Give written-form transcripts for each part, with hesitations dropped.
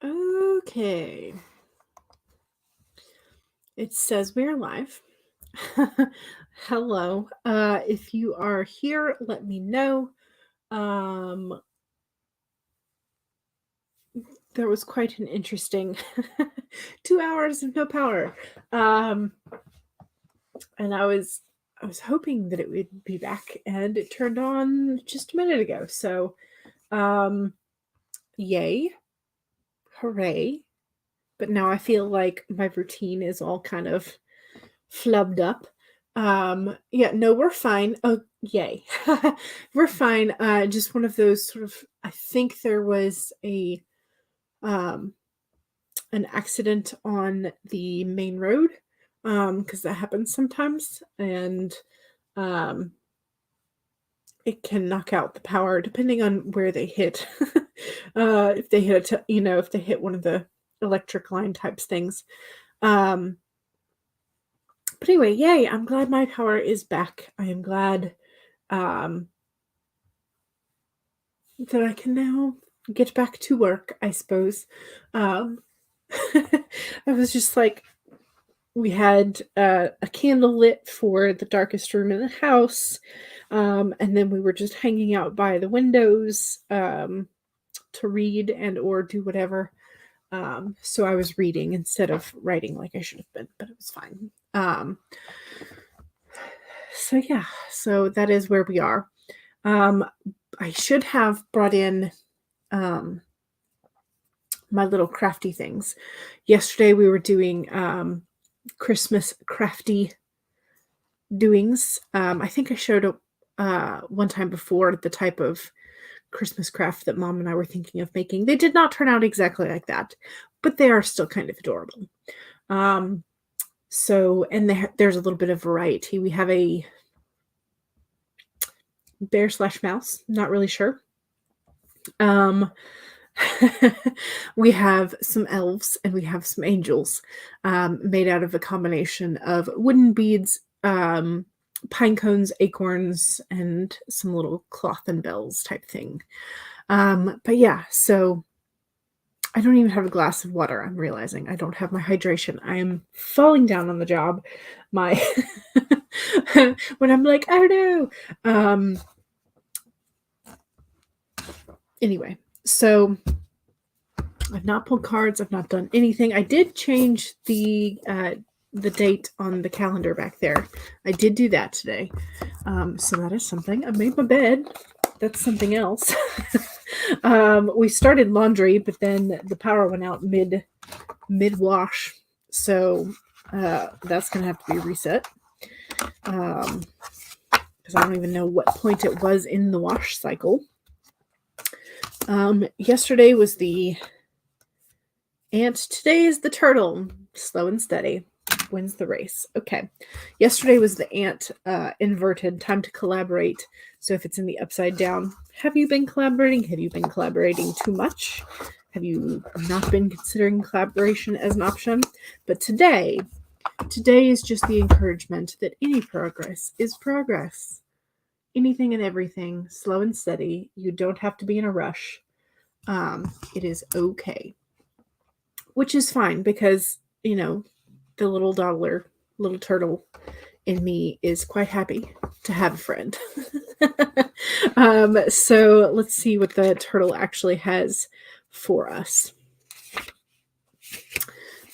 Okay. It says we're live. Hello. If you are here, let me know. Um, there was quite an interesting 2 hours of no power. Um, and I was hoping that it would be back, and it turned on just a minute ago. So, um, yay, hooray! But now I feel like my routine is all kind of flubbed up. Yeah, no, we're fine. Oh, yay. We're fine. Just one of those sort of, I think there was um an accident on the main road. Because that happens sometimes, and um it can knock out the power depending on where they hit. If they hit if they hit one of the electric line types things. Um But anyway, yay, I'm glad my power is back. I am glad um, that I can now get back to work, I suppose. Um, I was just like, we had a candle lit for the darkest room in the house, and then we were just hanging out by the windows to read and or do whatever. So I was reading instead of writing like I should have been, but it was fine. So yeah, so that is where we are. I should have brought in my little crafty things. Yesterday we were doing Christmas crafty doings. I think I showed one time before the type of Christmas craft that Mom and I were thinking of making. They did not turn out exactly like that, but they are still kind of adorable. So, and there's a little bit of variety. We have a bear/mouse, not really sure. We have some elves and we have some angels, made out of a combination of wooden beads, pine cones, acorns, and some little cloth and bells type thing. But yeah, so I don't even have a glass of water. I'm realizing I don't have my hydration. I am falling down on the job. My when I'm like, I don't know. Anyway, so I've not pulled cards. I've not done anything. I did change the date on the calendar back there. I did do that today. So that is something. I made my bed. That's something else. We started laundry, but then the power went out mid wash. So that's going to have to be reset. Because I don't even know what point it was in the wash cycle. Yesterday was the ant. Today is the turtle. Slow and steady wins the race. Okay. Yesterday was the ant inverted. Time to collaborate. So if it's in the upside down, have you been collaborating? Have you been collaborating too much? Have you not been considering collaboration as an option? But today is just the encouragement that any progress is progress. Anything and everything, slow and steady. You don't have to be in a rush. It is okay. Which is fine because, the little dawdler, little turtle in me is quite happy to have a friend. So let's see what the turtle actually has for us.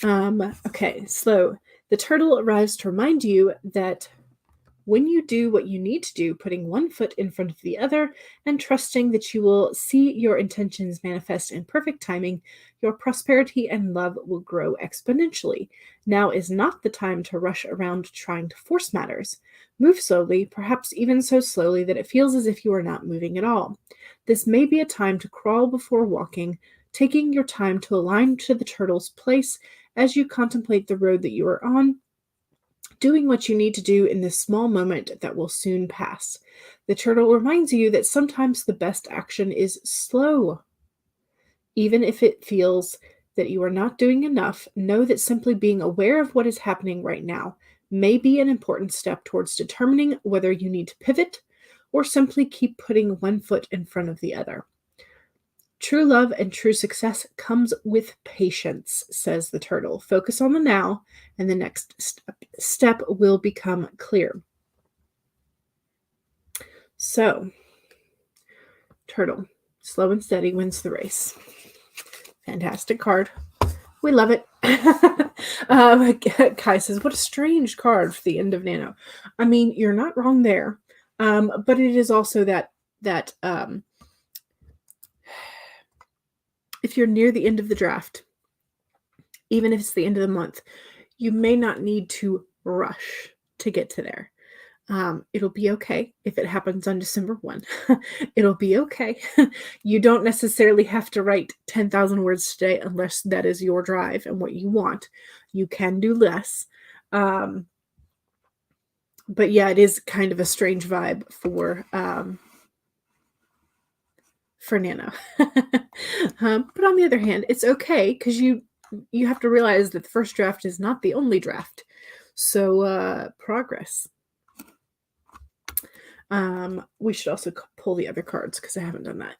Okay, so the turtle arrives to remind you that when you do what you need to do, putting one foot in front of the other and trusting that you will see your intentions manifest in perfect timing, your prosperity and love will grow exponentially. Now is not the time to rush around trying to force matters. Move slowly, perhaps even so slowly that it feels as if you are not moving at all. This may be a time to crawl before walking, taking your time to align to the turtle's place as you contemplate the road that you are on, doing what you need to do in this small moment that will soon pass. The turtle reminds you that sometimes the best action is slow. Even if it feels that you are not doing enough, know that simply being aware of what is happening right now may be an important step towards determining whether you need to pivot or simply keep putting one foot in front of the other. True love and true success comes with patience, says the turtle. Focus on the now, and the next step will become clear. So, turtle, slow and steady wins the race. Fantastic card. We love it. Kai says, what a strange card for the end of Nano. I mean, you're not wrong there. But it is also that if you're near the end of the draft, even if it's the end of the month, you may not need to rush to get to there. It'll be okay if it happens on December 1. It'll be okay. You don't necessarily have to write 10,000 words today unless that is your drive and what you want. You can do less. But yeah, it is kind of a strange vibe for Nano. But on the other hand, it's okay because you have to realize that the first draft is not the only draft. So progress. We should also pull the other cards because I haven't done that.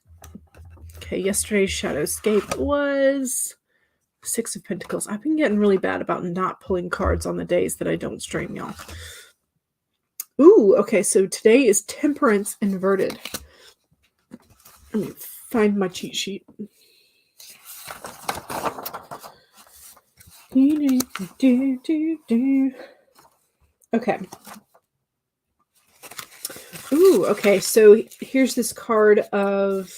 Okay, yesterday's Shadowscape was 6 of Pentacles. I've been getting really bad about not pulling cards on the days that I don't stream, y'all. Ooh, okay, so today is Temperance inverted. Let me find my cheat sheet. Okay. Ooh, okay, so here's this card of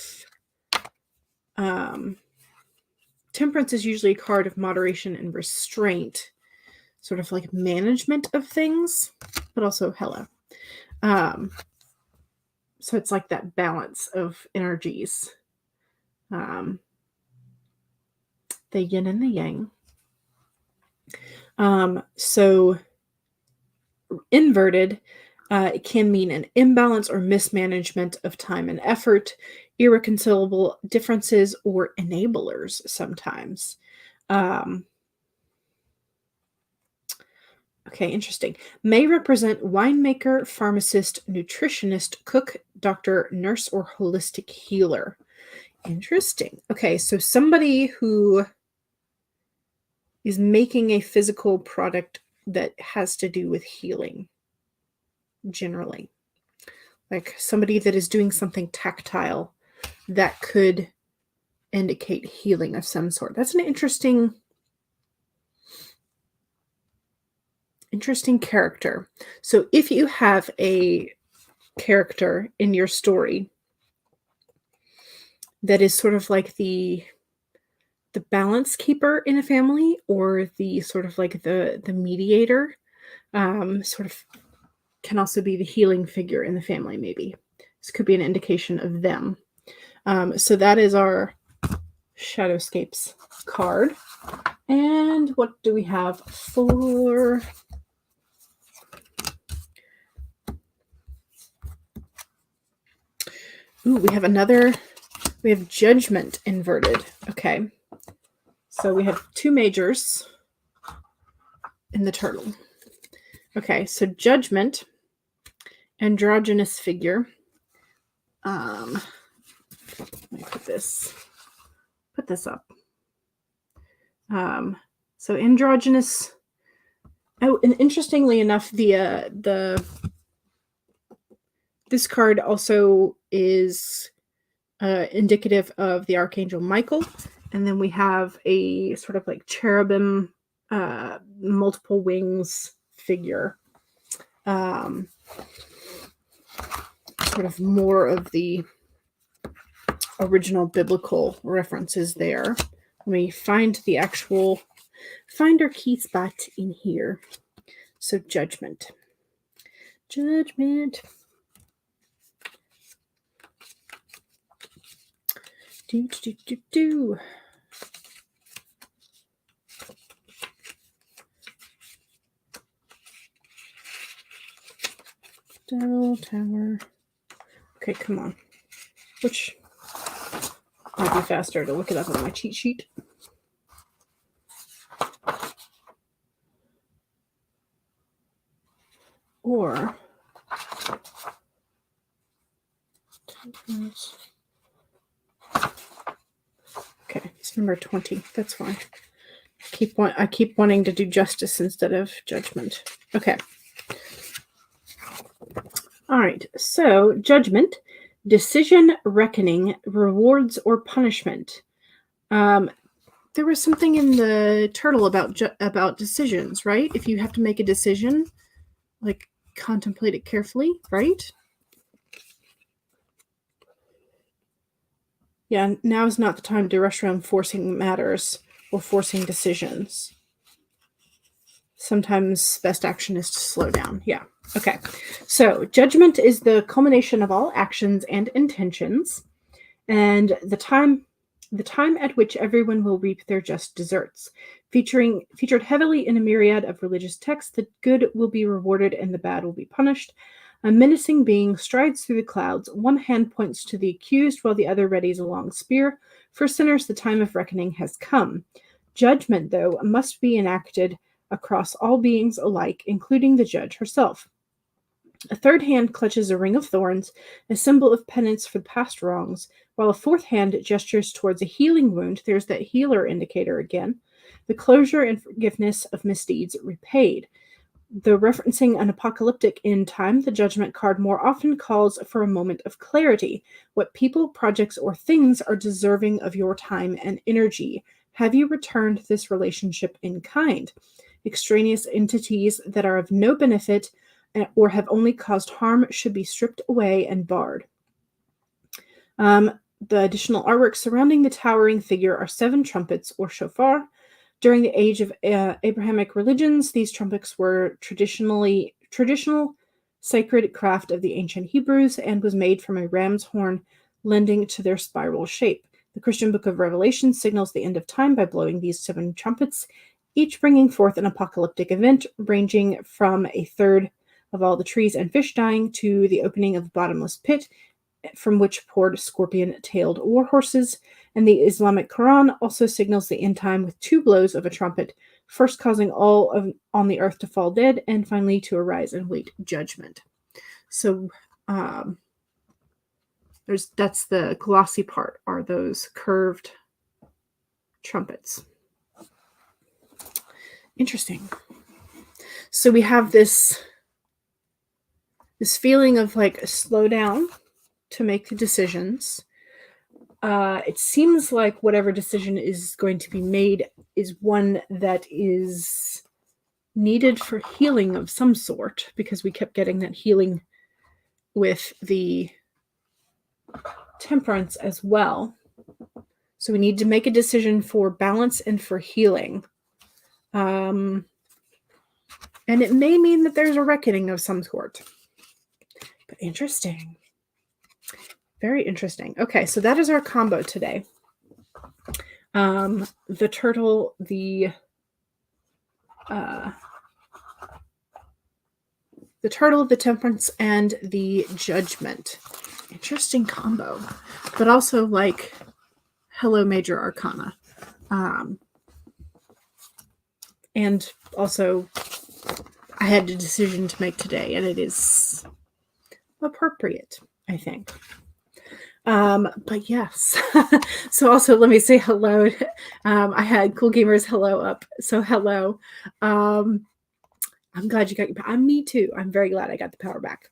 Temperance is usually a card of moderation and restraint, sort of like management of things, but also hello. So it's like that balance of energies. The yin and the yang. So inverted, it can mean an imbalance or mismanagement of time and effort, irreconcilable differences, or enablers sometimes. Okay, interesting. May represent winemaker, pharmacist, nutritionist, cook, doctor, nurse, or holistic healer. Interesting. Okay, so somebody who is making a physical product that has to do with healing, generally. Like somebody that is doing something tactile that could indicate healing of some sort. That's an interesting character. So if you have a character in your story that is sort of like the balance keeper in a family, or the sort of like the mediator, sort of can also be the healing figure in the family, maybe. This could be an indication of them. So that is our Shadowscapes card. And what do we have for... Ooh, we have Judgment inverted. Okay. So we have 2 majors in the turtle. Okay, so Judgment, androgynous figure. Let me put this up. So androgynous. Oh, and interestingly enough, this card also is indicative of the Archangel Michael. And then we have a sort of like cherubim, multiple wings figure. Sort of more of the original biblical references there. Let me find our key spot in here. So Judgment. Do. Devil Tower. Okay, come on. Which might be faster to look it up on my cheat sheet. Or It's number 20. That's fine. I keep wanting to do justice instead of judgment. Okay. All right. So judgment, decision, reckoning, rewards or punishment. There was something in the turtle about decisions, right? If you have to make a decision, like contemplate it carefully, right? Yeah, now is not the time to rush around forcing matters or forcing decisions. Sometimes best action is to slow down. Yeah. Okay. So judgment is the culmination of all actions and intentions, and the time at which everyone will reap their just deserts. Featured heavily in a myriad of religious texts, the good will be rewarded and the bad will be punished. A menacing being strides through the clouds. One hand points to the accused while the other readies a long spear. For sinners, the time of reckoning has come. Judgment, though, must be enacted across all beings alike, including the judge herself. A third hand clutches a ring of thorns, a symbol of penance for past wrongs, while a fourth hand gestures towards a healing wound. There's that healer indicator again. The closure and forgiveness of misdeeds repaid. Though referencing an apocalyptic end time, the judgment card more often calls for a moment of clarity. What people, projects, or things are deserving of your time and energy? Have you returned this relationship in kind? Extraneous entities that are of no benefit or have only caused harm should be stripped away and barred. The additional artwork surrounding the towering figure are 7 trumpets or shofar. During the age of Abrahamic religions, these trumpets were traditional sacred craft of the ancient Hebrews and was made from a ram's horn, lending to their spiral shape. The Christian book of Revelation signals the end of time by blowing these 7 trumpets, each bringing forth an apocalyptic event, ranging from a third of all the trees and fish dying to the opening of a bottomless pit, from which poured scorpion-tailed war horses. And the Islamic Quran also signals the end time with 2 blows of a trumpet, first causing all on the earth to fall dead, and finally to arise and wait judgment. So that's the glossy part, are those curved trumpets. Interesting. So we have this feeling of like slow down to make the decisions. It seems like whatever decision is going to be made is one that is needed for healing of some sort, because we kept getting that healing with the temperance as well. So we need to make a decision for balance and for healing. And it may mean that there's a reckoning of some sort. But interesting. Very interesting. Okay, so that is our combo today. The turtle, the turtle of the temperance, and the judgment. Interesting combo. But also like hello major arcana. And also I had a decision to make today, and it is appropriate, I think. But yes. So also let me say hello. I had Cool Gamers hello up. So hello. I'm glad you got your power. Me too. I'm very glad I got the power back.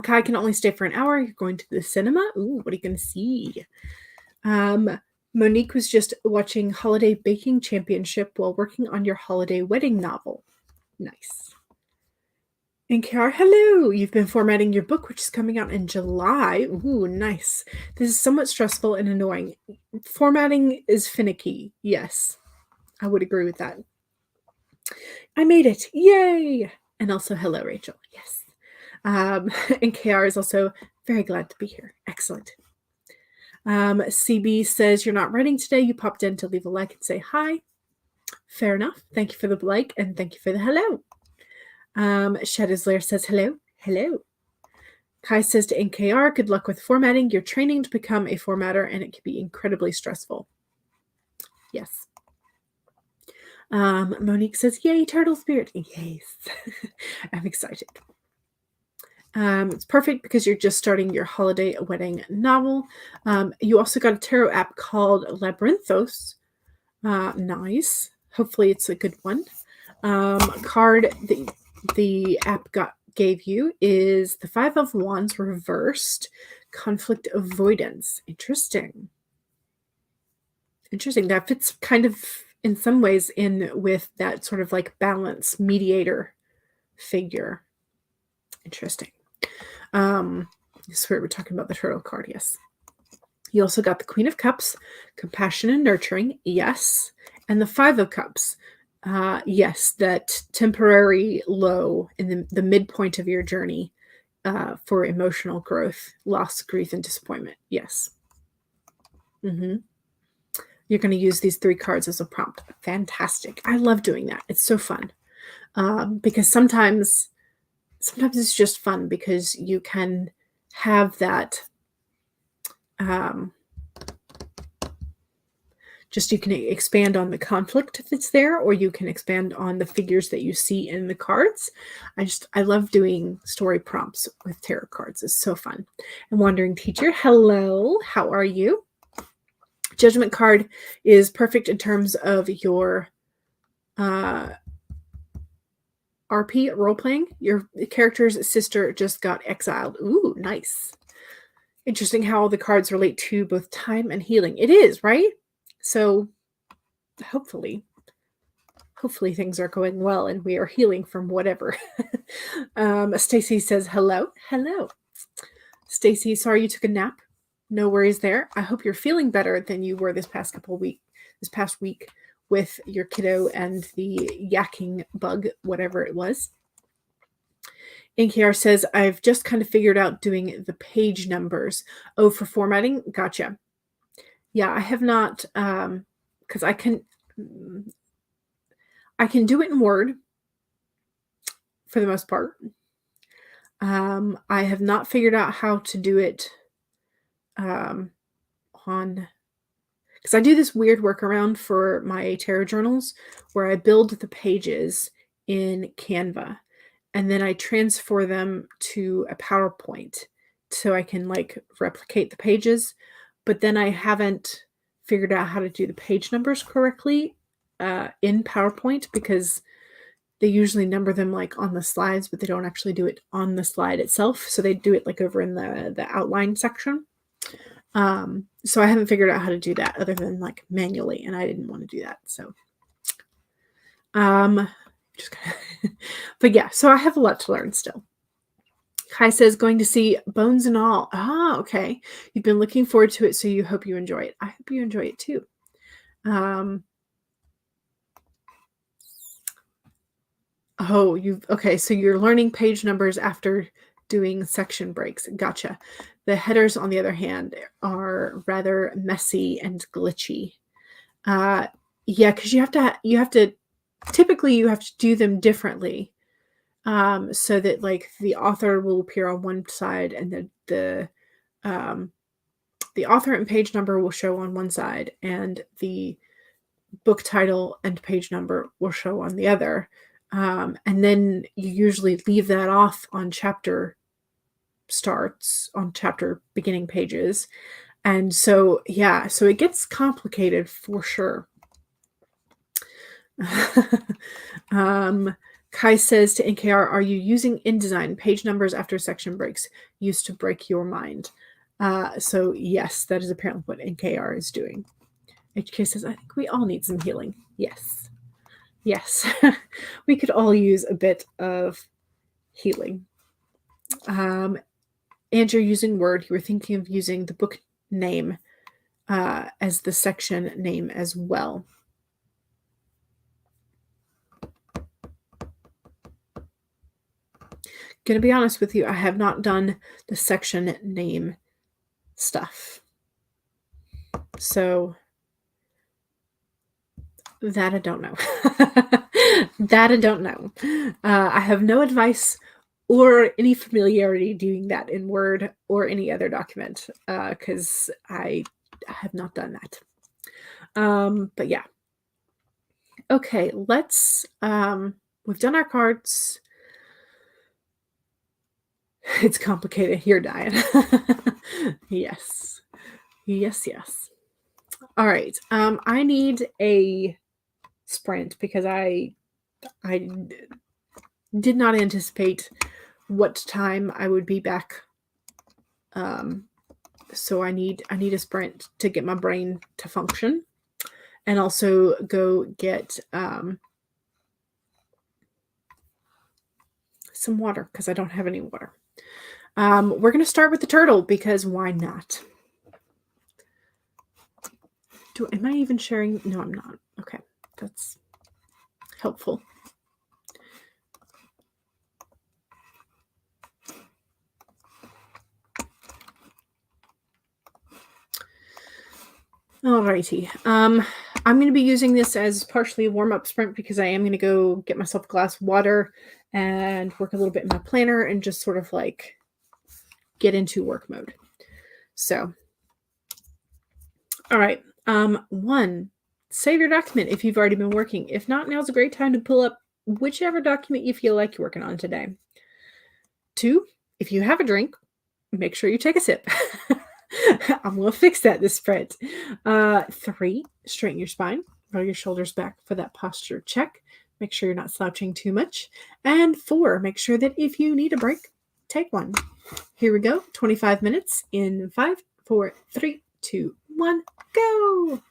Kai can only stay for an hour. You're going to the cinema. Ooh, what are you going to see? Monique was just watching Holiday Baking Championship while working on your holiday wedding novel. Nice. And Kiara, hello! You've been formatting your book, which is coming out in July. Ooh, nice. This is somewhat stressful and annoying. Formatting is finicky. Yes, I would agree with that. I made it. Yay! And also, hello, Rachel. Yes. And Kiara is also very glad to be here. Excellent. CB says, you're not writing today. You popped in to leave a like and say hi. Fair enough. Thank you for the like, and thank you for the hello. Shadow's Lair says hello. Hello. Kai says to NKR, good luck with formatting. You're training to become a formatter, and it can be incredibly stressful. Yes. Monique says, yay, turtle spirit. Yes. I'm excited. It's perfect because you're just starting your holiday wedding novel. You also got a tarot app called Labyrinthos. Nice. Hopefully it's a good one. Card that the app gave you is the Five of Wands reversed, conflict avoidance. Interesting. Interesting. That fits kind of in some ways in with that sort of like balance mediator figure. Interesting. This is where we're talking about the turtle card. Yes. You also got the Queen of Cups, compassion and nurturing. Yes. And the Five of Cups. Yes, that temporary low in the midpoint of your journey for emotional growth, loss, grief, and disappointment. Yes. Mm-hmm. You're going to use these 3 cards as a prompt. Fantastic. I love doing that. It's so fun. Because sometimes it's just fun because you can have that just you can expand on the conflict that's there, or you can expand on the figures that you see in the cards. I love doing story prompts with tarot cards. It's so fun. And Wandering Teacher, hello, how are you? Judgment card is perfect in terms of your RP role-playing. Your character's sister just got exiled. Ooh, nice. Interesting how all the cards relate to both time and healing. It is, right? So hopefully things are going well and we are healing from whatever. Stacy says hello. Hello. Stacy, sorry you took a nap. No worries there. I hope you're feeling better than you were this past week with your kiddo and the yakking bug, whatever it was. NKR says, I've just kind of figured out doing the page numbers. Oh, for formatting? Gotcha. Yeah, I have not, because I can do it in Word for the most part. I have not figured out how to do it on, because I do this weird workaround for my tarot journals where I build the pages in Canva and then I transfer them to a PowerPoint so I can like replicate the pages, but then I haven't figured out how to do the page numbers correctly in PowerPoint because they usually number them like on the slides, but they don't actually do it on the slide itself. So they do it like over in the outline section. So I haven't figured out how to do that other than like manually, and I didn't want to do that. So, but yeah, so I have a lot to learn still. Kai says, going to see Bones and All. Ah, okay. You've been looking forward to it, so you hope you enjoy it. I hope you enjoy it too. Oh, okay. So you're learning page numbers after doing section breaks. Gotcha. The headers, on the other hand, are rather messy and glitchy. Yeah, because you have to typically you have to do them differently. So that like the author will appear on one side and the author and page number will show on one side and the book title and page number will show on the other. And then you usually leave that off on chapter starts, on chapter beginning pages. And so, yeah, so it gets complicated for sure. Kai says to NKR, are you using InDesign page numbers after section breaks used to break your mind? So yes, that is apparently what NKR is doing. HK says, I think we all need some healing. Yes. Yes. We could all use a bit of healing. And you're using Word. You were thinking of using the book name as the section name as well. Gonna be honest with you, I have not done the section name stuff. So that I don't know. That I don't know. I have no advice or any familiarity doing that in Word or any other document because I have not done that. But yeah. Okay, let's, we've done our cards. It's complicated. You're dying. Yes. Yes, yes. All right. I need a sprint because I did not anticipate what time I would be back. So I need a sprint to get my brain to function, and also go get some water because I don't have any water. We're gonna start with the turtle because why not? Am I even sharing? No, I'm not. Okay, that's helpful. Alrighty. I'm going to be using this as partially a warm-up sprint because I am going to go get myself a glass of water and work a little bit in my planner and just sort of like get into work mode. So, all right. One, save your document if you've already been working. If not, now's a great time to pull up whichever document you feel like you're working on today. Two, if you have a drink, make sure you take a sip. I'm going to fix that this sprint. Three, straighten your spine. Roll your shoulders back for that posture check. Make sure you're not slouching too much. And four, make sure that if you need a break, take one. Here we go. 25 minutes in 5, 4, 3, 2, 1, go.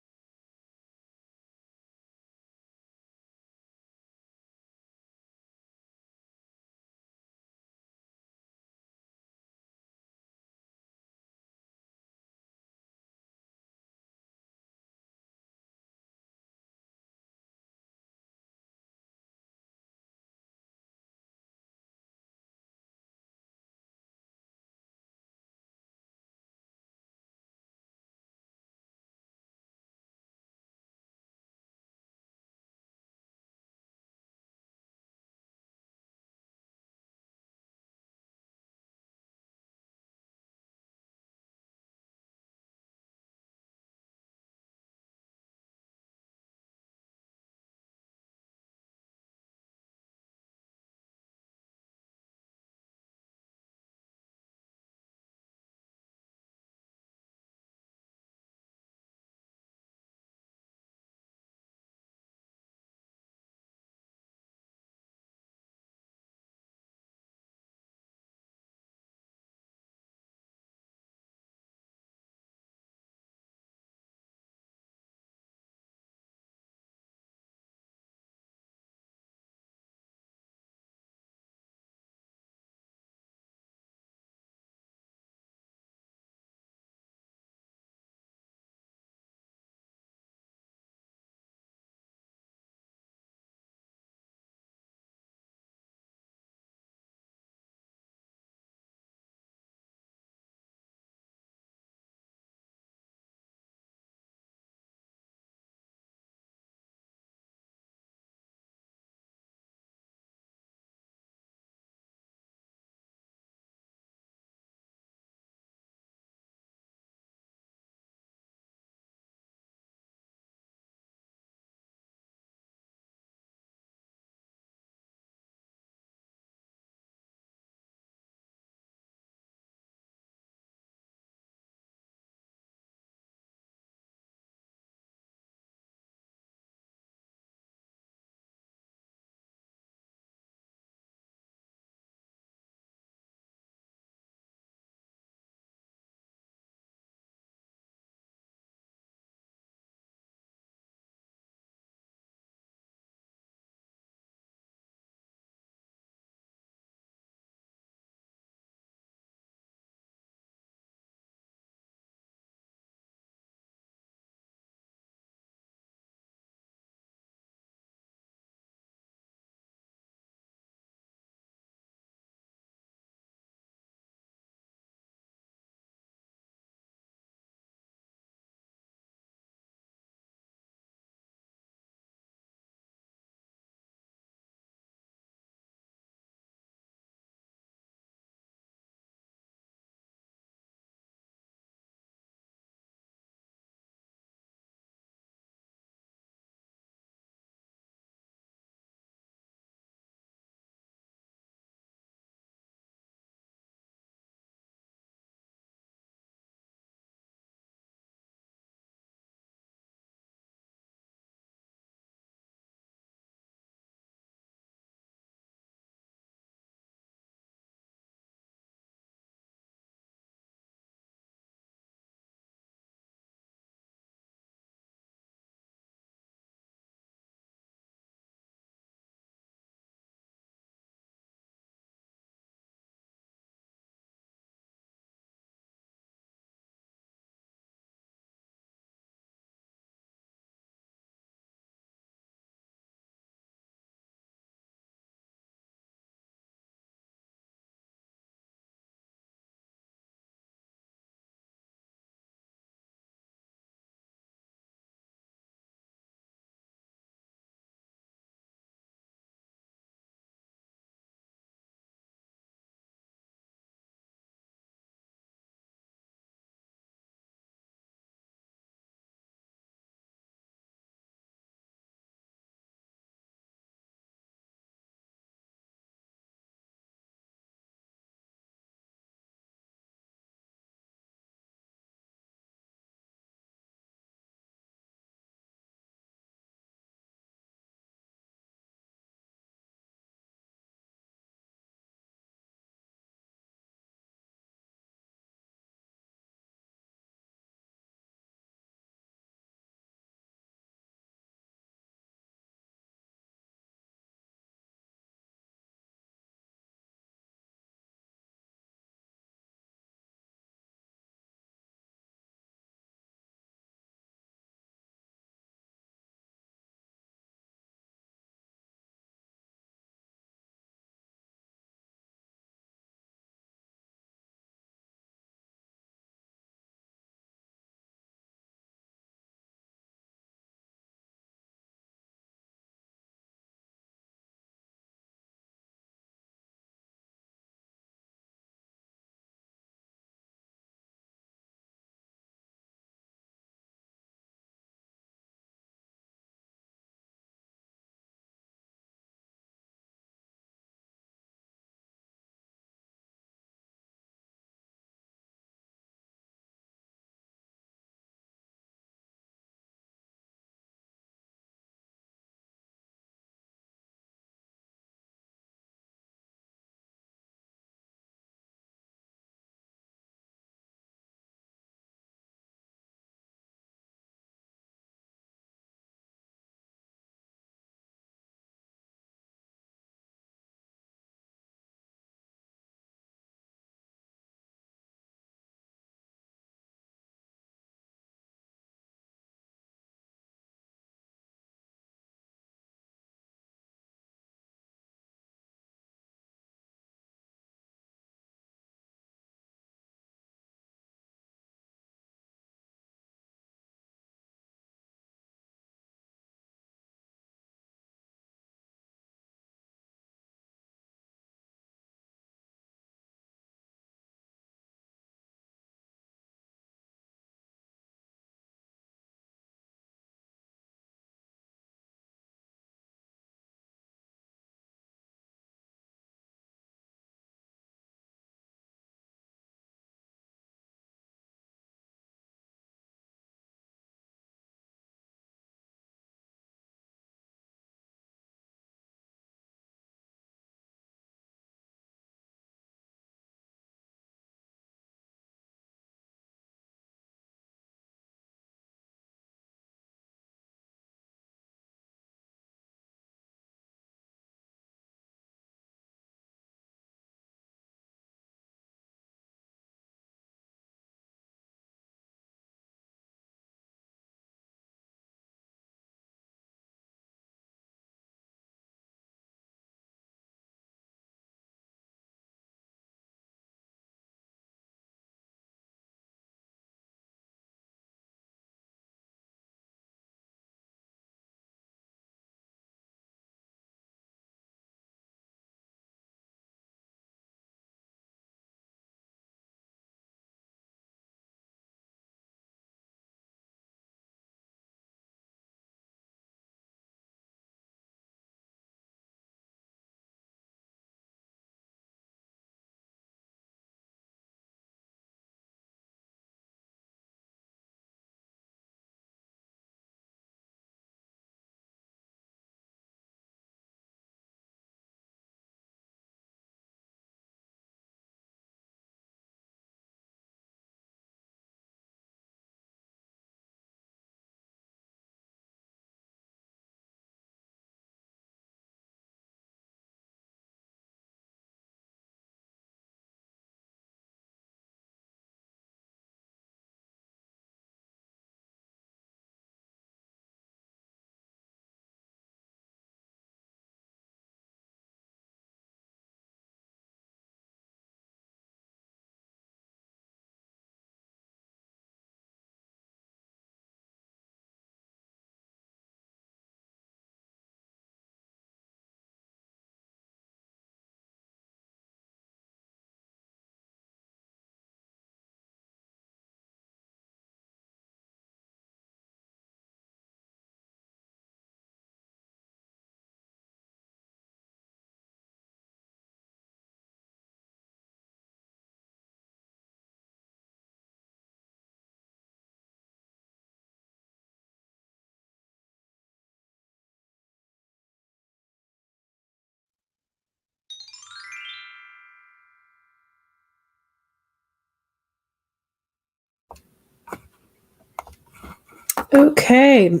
Okay.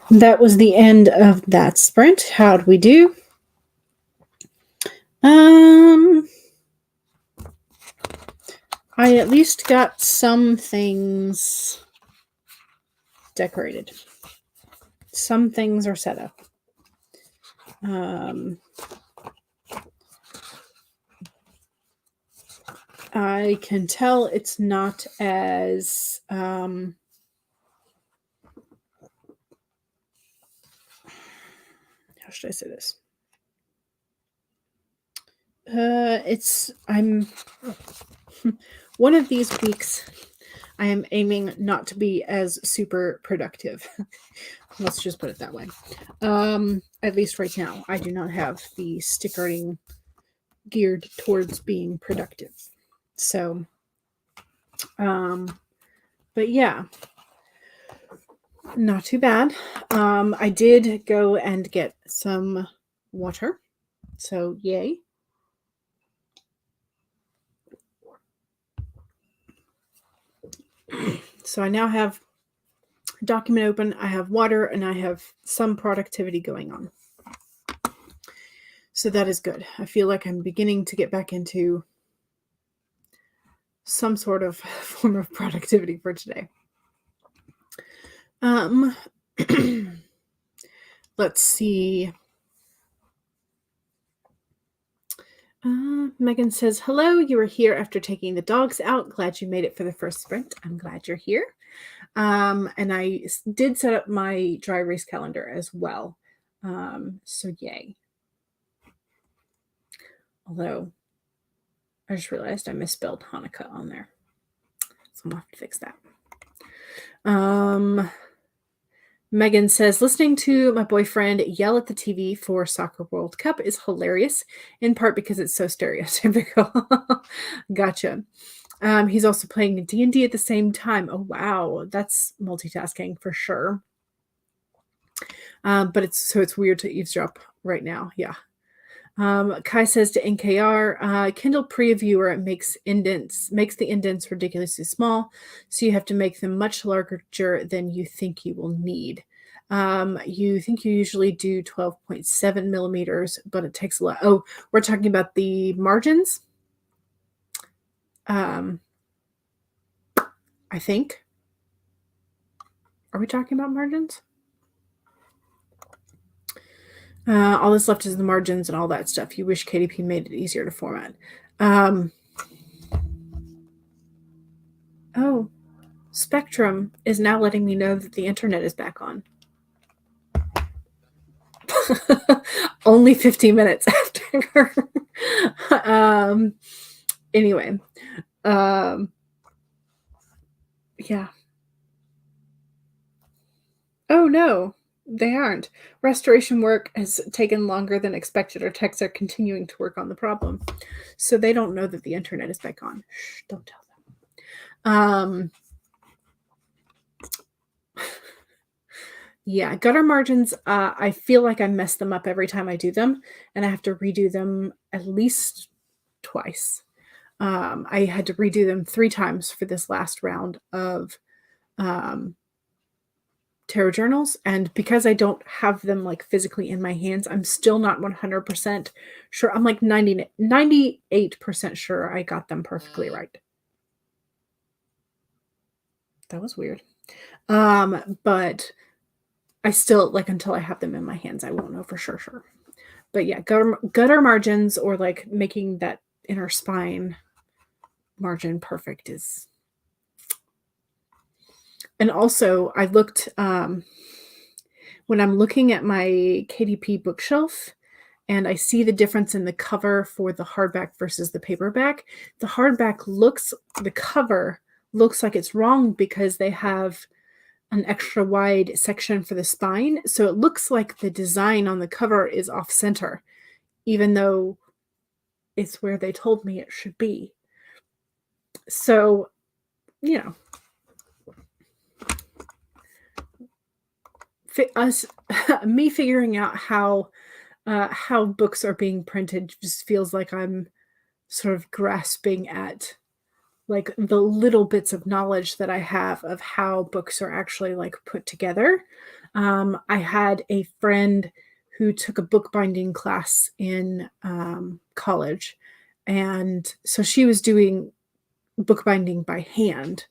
That was the end of that sprint. How'd we do? I at least got some things decorated. Some things are set up. I can tell it's not as how should I say this? I'm one of these weeks I am aiming not to be as super productive. Let's just put it that way. At least right now, I do not have the stickering geared towards being productive. So, but yeah, not too bad. I did go and get some water. So yay. So I now have a document open, I have water, and I have some productivity going on. So that is good. I feel like I'm beginning to get back into some sort of form of productivity for today. Let's see. Megan says, hello, you were here after taking the dogs out. Glad you made it for the first sprint. I'm glad you're here. And I did set up my dry erase calendar as well. So yay. Although I just realized I misspelled Hanukkah on there. So I'm gonna have to fix that. Megan says, listening to my boyfriend yell at the TV for Soccer World Cup is hilarious, in part because it's so stereotypical. Gotcha. He's also playing D&D at the same time. Oh, wow. That's multitasking for sure. But it's weird to eavesdrop right now. Yeah. Kai says to NKR, Kindle Previewer makes the indents ridiculously small, so you have to make them much larger than you think you will need. You think you usually do 12.7 millimeters, but it takes a lot. Oh, we're talking about the margins. I think. Are we talking about margins? All that's left is the margins and all that stuff. You wish KDP made it easier to format. Oh, Spectrum is now letting me know that the internet is back on. Only 15 minutes after. Anyway. Yeah. Oh, no. They aren't. Restoration work has taken longer than expected. Our techs are continuing to work on the problem. So they don't know that the internet is back on. Shh, don't tell them. Yeah, gutter margins, I feel like I mess them up every time I do them, and I have to redo them at least twice. I had to redo them 3 times for this last round of tarot journals, and because I don't have them like physically in my hands, I'm still not 100% sure. I'm like 98% sure I got them perfectly right. That was weird. But I still, like, until I have them in my hands, I won't know for sure. But yeah, gutter margins, or like making that inner spine margin perfect is. And also, I looked, when I'm looking at my KDP bookshelf and I see the difference in the cover for the hardback versus the paperback, the cover looks like it's wrong because they have an extra wide section for the spine. So it looks like the design on the cover is off center, even though it's where they told me it should be. So, me figuring out how books are being printed just feels like I'm sort of grasping at like the little bits of knowledge that I have of how books are actually like put together. I had a friend who took a bookbinding class in college. And so she was doing bookbinding by hand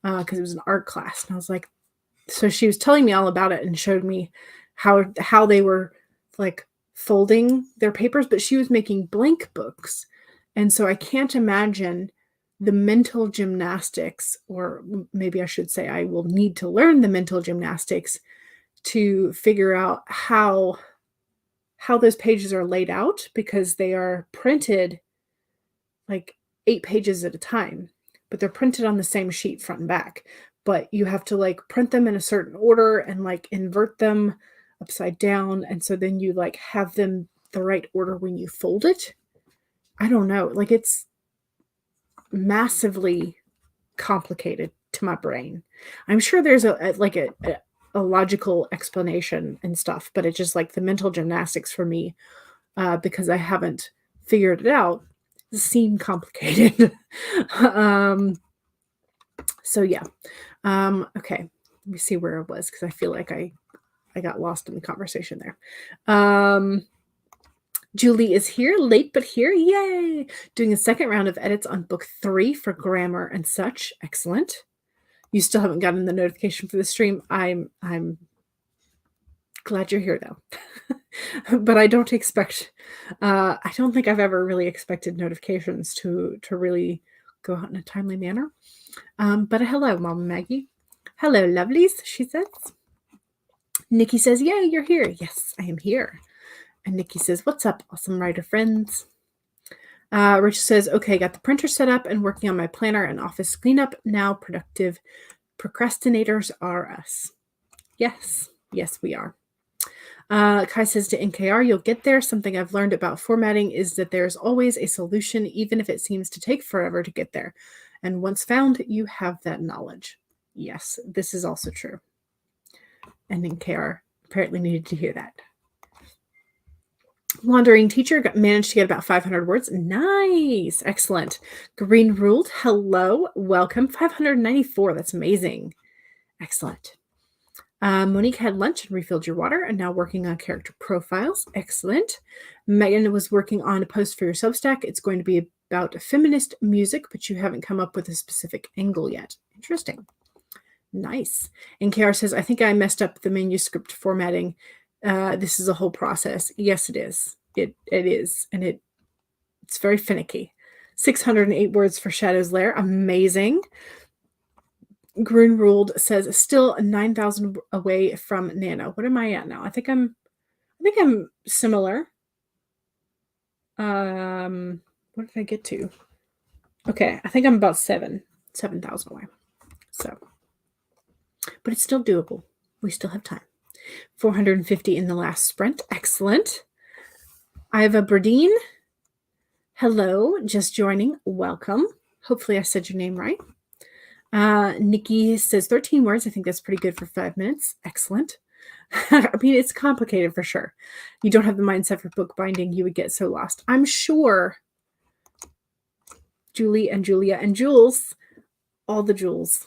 because it was an art class. And I was like, so she was telling me all about it and showed me how they were like folding their papers, but she was making blank books. And so I can't imagine the mental gymnastics, or maybe I should say I will need to learn the mental gymnastics to figure out how those pages are laid out, because they are printed like 8 pages at a time, but they're printed on the same sheet front and back. But you have to like print them in a certain order and like invert them upside down. And so then you like have them the right order when you fold it. I don't know. Like it's massively complicated to my brain. I'm sure there's a logical explanation and stuff, but it's just like the mental gymnastics for me, because I haven't figured it out, seem complicated. So yeah. Okay. Let me see where I was, because I feel like I got lost in the conversation there. Julie is here, late but here. Yay! Doing a second round of edits on book 3 for grammar and such. Excellent. You still haven't gotten the notification for the stream. I'm glad you're here though. But I don't expect, I don't think I've ever really expected notifications to really go out in a timely manner. But hello, Mama Maggie. Hello, lovelies, she says. Nikki says, yay, you're here. Yes, I am here. And Nikki says, what's up, awesome writer friends? Rich says, okay, got the printer set up and working on my planner and office cleanup. Now productive procrastinators are us. Yes, we are. Kai says to NKR, you'll get there. Something I've learned about formatting is that there's always a solution, even if it seems to take forever to get there. And once found, you have that knowledge. Yes, this is also true. And NKR apparently needed to hear that. Wandering teacher managed to get about 500 words. Nice. Excellent. Green ruled. Hello. Welcome. 594. That's amazing. Excellent. Monique had lunch and refilled your water and now working on character profiles. Excellent. Megan was working on a post for your Substack. It's going to be about feminist music, but you haven't come up with a specific angle yet. Interesting. Nice. And KR says, I think I messed up the manuscript formatting. This is a whole process. Yes, it is. It is. And it's very finicky. 608 words for Shadow's Lair. Amazing. Green Ruled says, still 9,000 away from Nano. What am I at now? I think I'm similar. What did I get to? Okay, I think I'm about 7,000 away. So, but it's still doable. We still have time. 450 in the last sprint. Excellent. Iva Berdine. Hello, just joining. Welcome. Hopefully I said your name right. Nikki says 13 words. I think that's pretty good for 5 minutes. Excellent. I mean, it's complicated for sure. You don't have the mindset for bookbinding. You would get so lost. I'm sure Julie and Julia and Jules, all the Jules,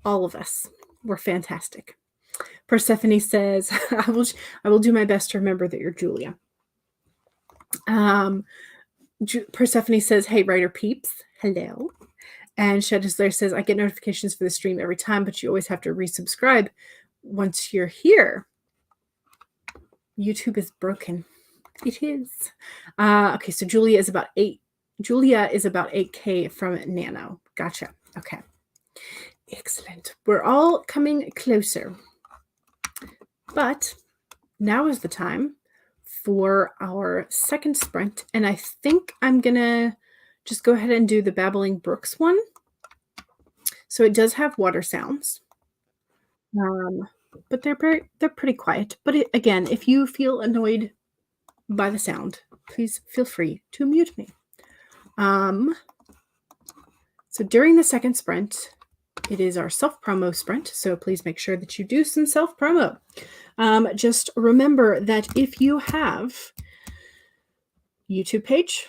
all of us, were fantastic. Persephone says, I will do my best to remember that you're Julia. Persephone says, hey, writer peeps. Hello. And Shadow's Lair says, I get notifications for the stream every time, but you always have to resubscribe once you're here. YouTube is broken. It is. Okay, so Julia is about 8K from Nano. Gotcha. Okay. Excellent. We're all coming closer. But now is the time for our second sprint. And I think I'm going to just go ahead and do the Babbling Brooks one. So it does have water sounds. But they're pretty quiet. But again, if you feel annoyed by the sound, please feel free to mute me. So during the second sprint, it is our self-promo sprint, so please make sure that you do some self-promo. Just remember that if you have YouTube page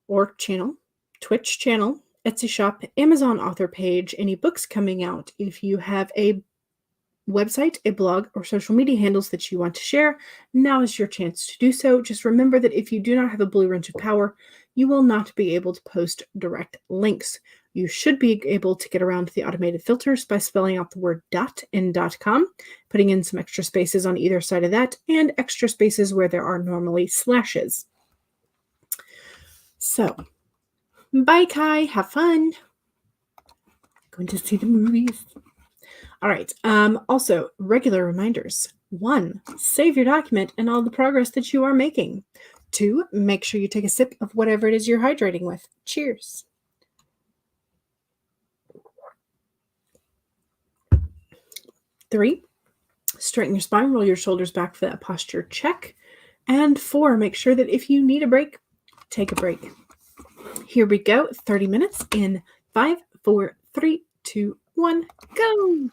or channel, Twitch channel, Etsy shop, Amazon author page, any books coming out. If you have a website, a blog, or social media handles that you want to share, now is your chance to do so. Just remember that if you do not have a blue wrench of power, you will not be able to post direct links. You should be able to get around the automated filters by spelling out the word dot in .com, putting in some extra spaces on either side of that, and extra spaces where there are normally slashes. So, bye, Kai. Have fun. Going to see the movies. All right. Also, regular reminders. 1, save your document and all the progress that you are making. 2, make sure you take a sip of whatever it is you're hydrating with. Cheers. 3, straighten your spine, roll your shoulders back for that posture check. And 4, make sure that if you need a break, take a break. Here we go. 30 minutes in 5, 4, 3, 2, 1, go.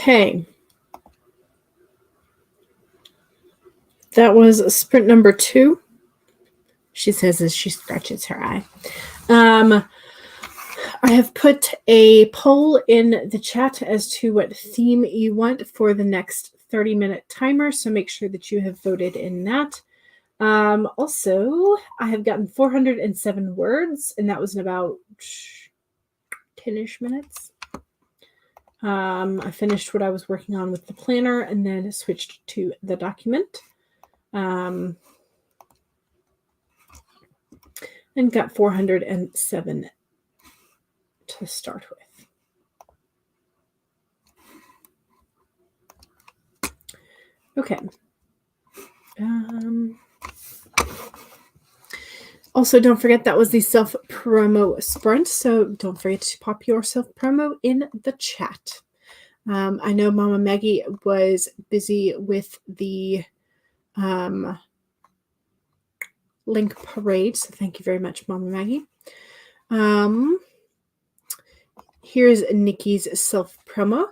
Okay. That was sprint number 2. She says as she scratches her eye. I have put a poll in the chat as to what theme you want for the next 30-minute timer, so make sure that you have voted in that. Also, I have gotten 407 words, and that was in about 10-ish minutes. I finished what I was working on with the planner and then switched to the document. And got 407 to start with. Okay. Also, don't forget that was the self-promo sprint, so don't forget to pop your self-promo in the chat. I know Mama Maggie was busy with the link parade, so thank you very much, Mama Maggie. Here's Nikki's self-promo.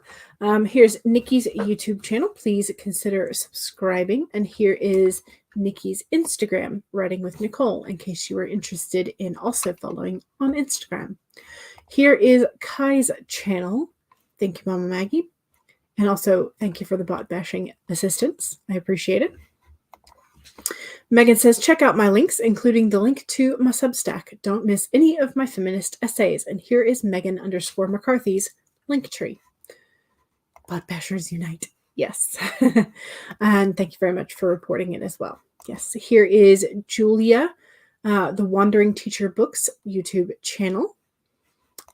Here's Nikki's YouTube channel. Please consider subscribing. And here is Nikki's Instagram, Writing with Nicole, in case you were interested in also following on Instagram. Here is Kai's channel. Thank you, Mama Maggie. And also, thank you for the bot bashing assistance. I appreciate it. Megan says, check out my links, including the link to my Substack. Don't miss any of my feminist essays. And here is Megan_McCarthy's link tree. Bot bashers unite. Yes. And thank you very much for reporting it as well. Yes. Here is Julia, the Wandering Teacher Books YouTube channel.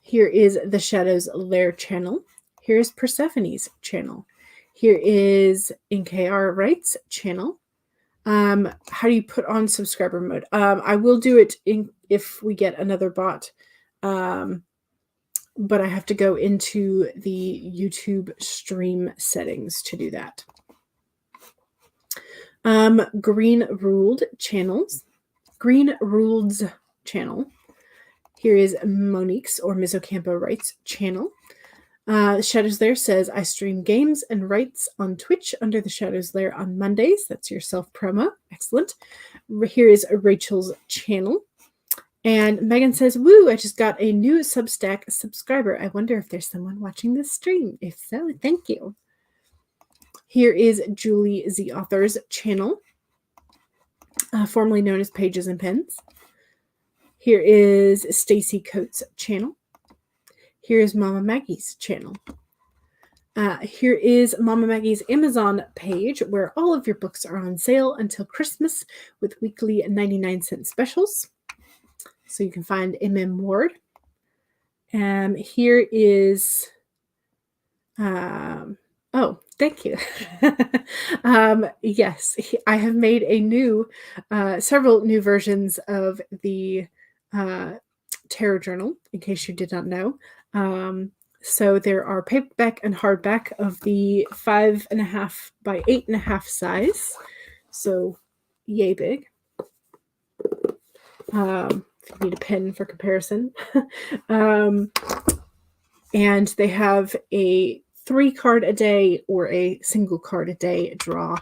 Here is the Shadows Lair channel. Here's Persephone's channel. Here is NKR Writes channel. How do you put on subscriber mode? I will do it if we get another bot. But I have to go into the YouTube stream settings to do that. Green Ruled channels. Green Ruled's channel. Here is Monique's or Ms. Ocampo Writes channel. Shadows Lair says, I stream games and writes on Twitch under the Shadows Lair on Mondays. That's your self-promo. Excellent. Here is Rachel's channel. And Megan says, woo, I just got a new Substack subscriber. I wonder if there's someone watching this stream. If so, thank you. Here is Julie Z Author's channel, formerly known as Pages and Pens. Here is Stacy Coates' channel. Here's Mama Maggie's channel. Here is Mama Maggie's Amazon page where all of your books are on sale until Christmas with weekly 99-cent specials. So you can find MM Ward. Here is, oh, thank you. Yes, I have made a new, several new versions of the Tarot Journal, in case you did not know. So there are paperback and hardback of the 5.5 by 8.5 size. So yay big. If you need a pen for comparison. And they have a 3-card a day or a single card a day draw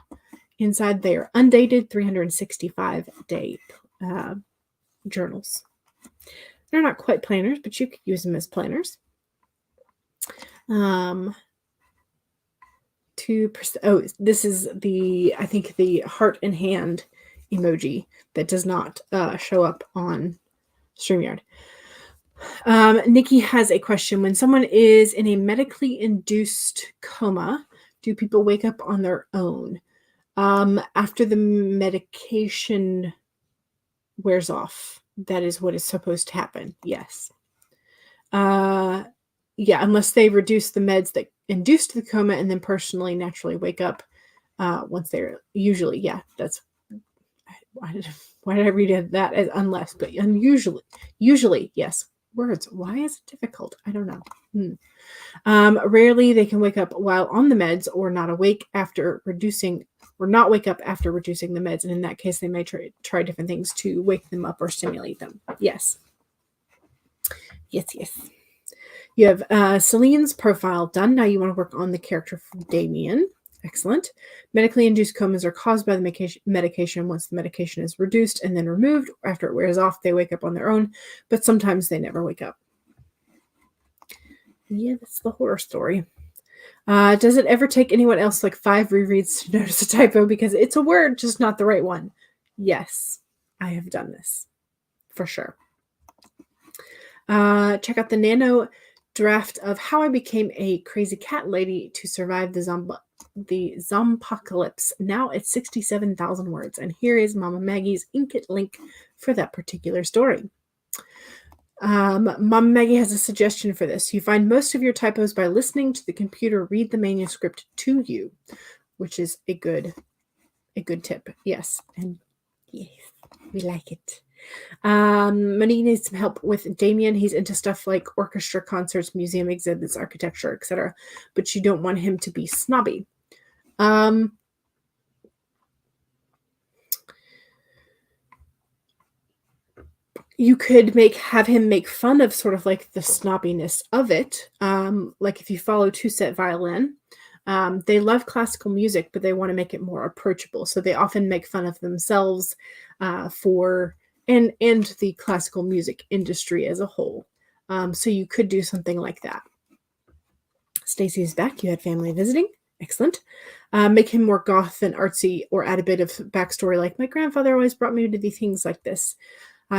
inside. They are undated 365-day journals. They're not quite planners, but you could use them as planners. This is I think the heart and hand emoji that does not show up on StreamYard. Nikki has a question. When someone is in a medically induced coma, do people wake up on their own? After the medication wears off, that is what is supposed to happen. Yes. Yeah, unless they reduce the meds that induced the coma and then personally naturally wake up once they're usually, yeah, that's why did I read that as unless, but usually, yes. Words. Why is it difficult? I don't know. Rarely they can wake up while on the meds or not awake after reducing or not wake up after reducing the meds. And in that case, they may try different things to wake them up or stimulate them. Yes. Yes. You have Celine's profile done. Now you want to work on the character from Damien. Excellent. Medically induced comas are caused by the medication. Once the medication is reduced and then removed, after it wears off, they wake up on their own, but sometimes they never wake up. Yeah, that's the horror story. Does it ever take anyone else like 5 rereads to notice a typo because it's a word, just not the right one? Yes, I have done this for sure. Check out the nano draft of How I Became a Crazy Cat Lady to Survive the Zompocalypse. Now it's 67,000 words. And here is Mama Maggie's Inkit link for that particular story. Mama Maggie has a suggestion for this. You find most of your typos by listening to the computer read the manuscript to you, which is a good tip. Yes, and yes, we like it. Monique needs some help with Damien. He's into stuff like orchestra concerts, museum exhibits, architecture, etc. But you don't want him to be snobby. You could have him make fun of sort of like the snobbiness of it. Like if you follow Two Set Violin, they love classical music, but they want to make it more approachable. So they often make fun of themselves and the classical music industry as a whole. So you could do something like that. Stacy's back. You had family visiting. Excellent. Make him more goth and artsy, or add a bit of backstory like, my grandfather always brought me to these things like this.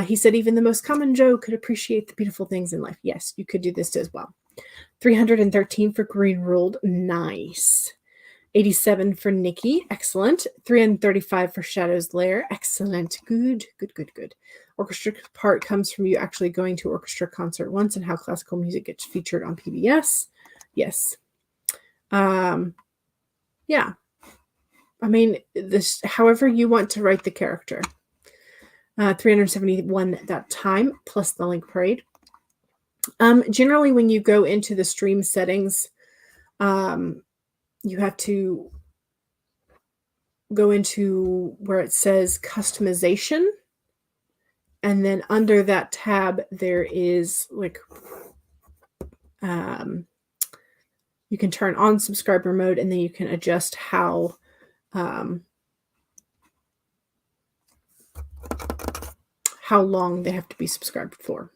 He said even the most common Joe could appreciate the beautiful things in life. Yes, you could do this as well. 313 for Green Ruled. Nice. 87 for Nikki. Excellent. 335 for Shadow's Lair. Excellent. Good. Orchestra part comes from you actually going to orchestra concert once and how classical music gets featured on PBS. Yes. Yeah. I mean, this, however you want to write the character. 371 that time, plus the link parade. Generally, when you go into the stream settings, you have to go into where it says customization. And then under that tab, there is like, you can turn on subscriber mode, and then you can adjust how long they have to be subscribed for.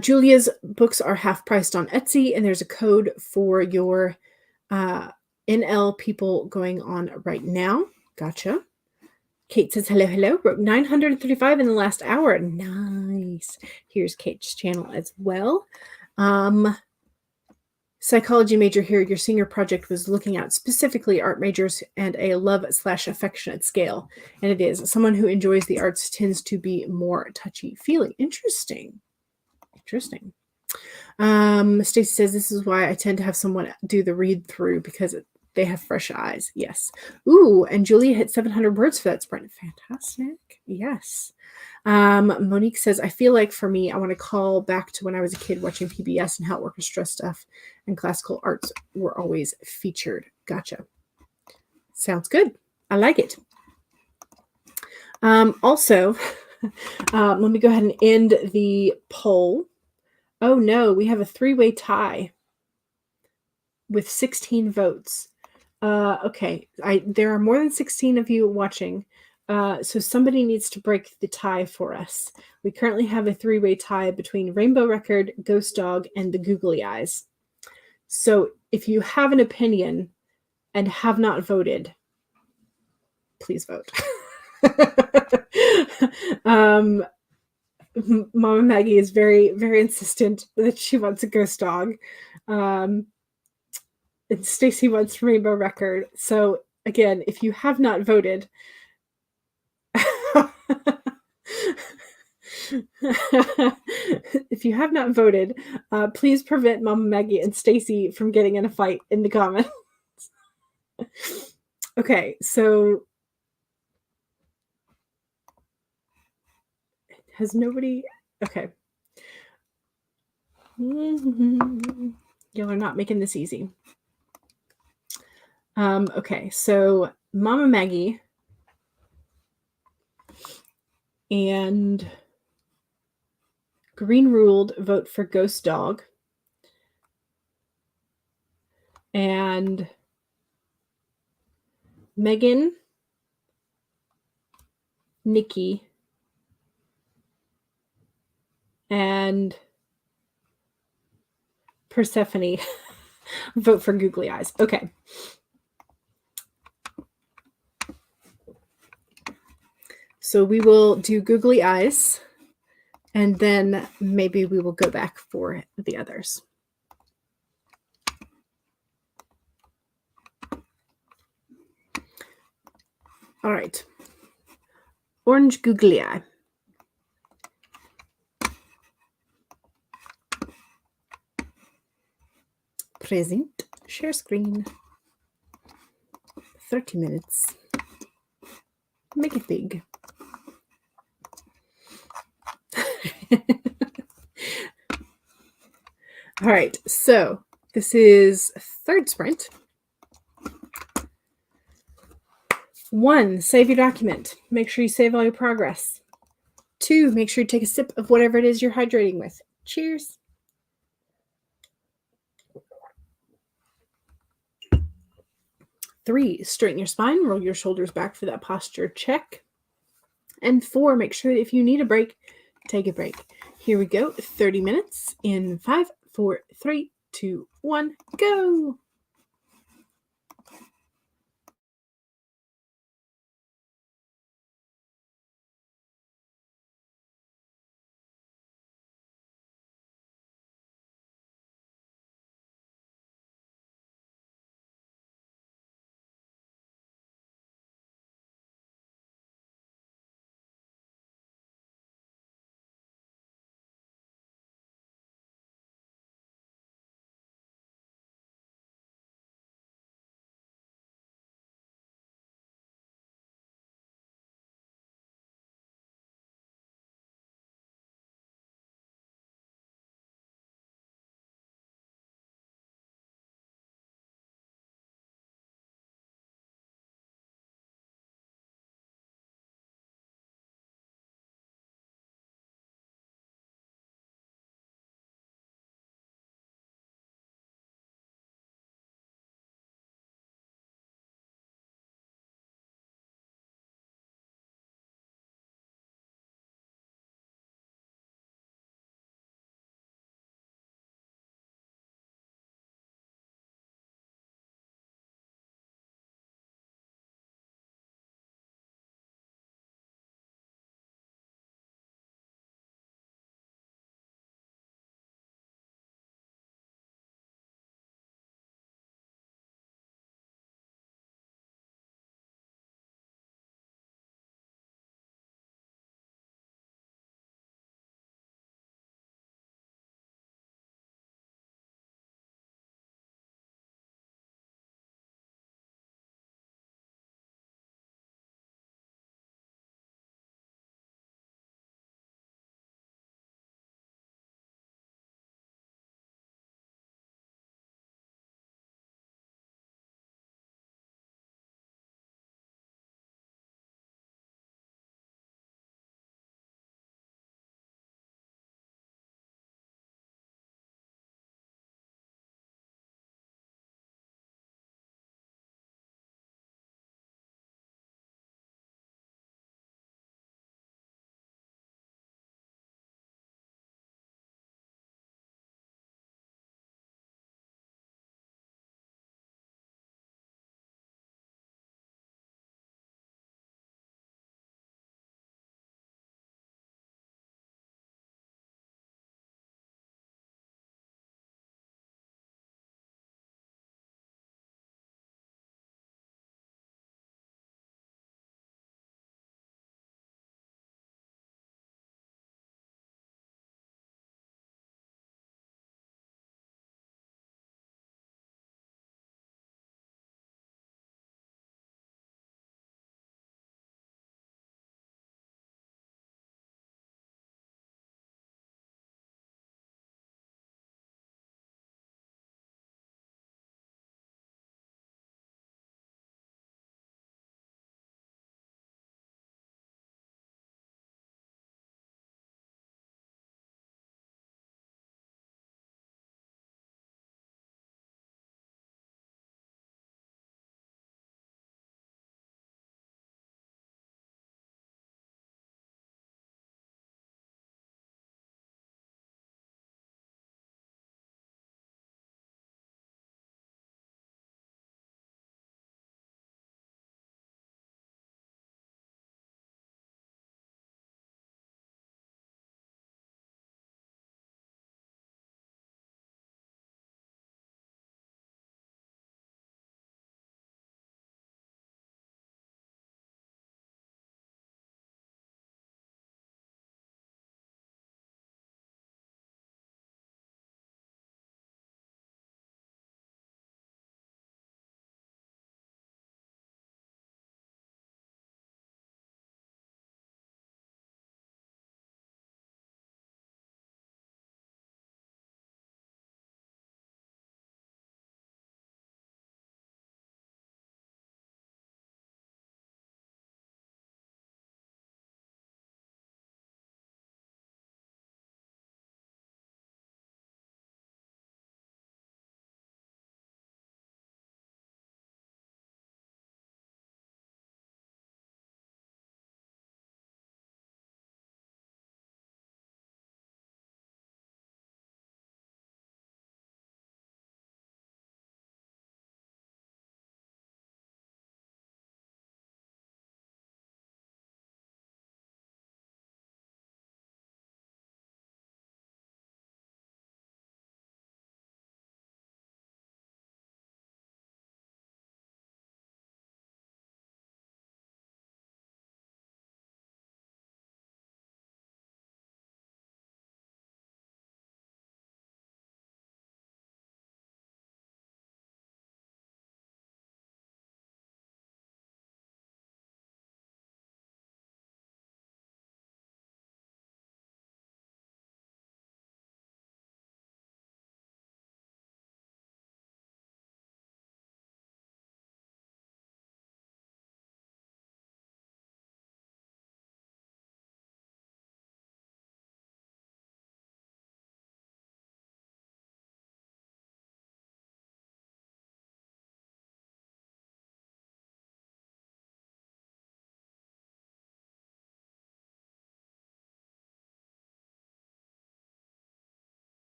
Julia's books are half priced on Etsy, and there's a code for your NL people going on right now. Gotcha. Kate says, hello. Wrote 935 in the last hour. Nice. Here's Kate's channel as well. Psychology major here. Your senior project was looking at specifically art majors and a love/affectionate scale. And it is. Someone who enjoys the arts tends to be more touchy-feely. Interesting. Stacy says, this is why I tend to have someone do the read through, because they have fresh eyes. Yes. Ooh, and Julia hit 700 words for that sprint. Fantastic. Yes. Monique says, I feel like for me, I want to call back to when I was a kid watching PBS and how orchestra stuff and classical arts were always featured. Gotcha. Sounds good. I like it. Also, let me go ahead and end the poll. Oh no, we have a 3-way tie with 16 votes. Okay, there are more than 16 of you watching. So somebody needs to break the tie for us. We currently have a 3-way tie between Rainbow Record, Ghost Dog, and the Googly Eyes. So if you have an opinion and have not voted, please vote. Mama Maggie is very, very insistent that she wants a Ghost Dog. And Stacy wants Rainbow Record. So again, if you have not voted, please prevent Mama Maggie and Stacy from getting in a fight in the comments. Okay, so has nobody? Okay. Y'all are not making this easy. Okay, so Mama Maggie and Green Ruled, vote for Ghost Dog. And Megan, Nikki, and Persephone vote for Googly Eyes. Okay. So we will do Googly Eyes, and then maybe we will go back for the others. All right. Orange Googly Eye. Present. Share screen. 30 minutes. Make it big. All right, so this is third sprint. 1, save your document. Make sure you save all your progress. 2, make sure you take a sip of whatever it is you're hydrating with. Cheers. Three, straighten your spine, roll your shoulders back for that posture check. And 4, make sure that if you need a break, take a break. Here we go, 30 minutes in 5, 4, 3, 2, 1, go.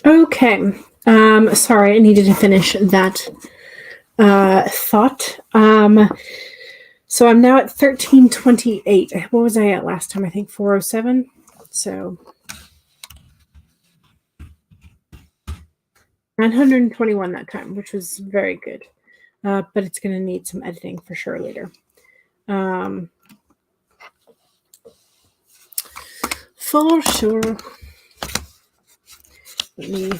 Okay. Sorry, I needed to finish that thought. So I'm now at 1328. What was I at last time? I think 407. So 921 that time, which was very good. But it's going to need some editing for sure later. For sure. Let me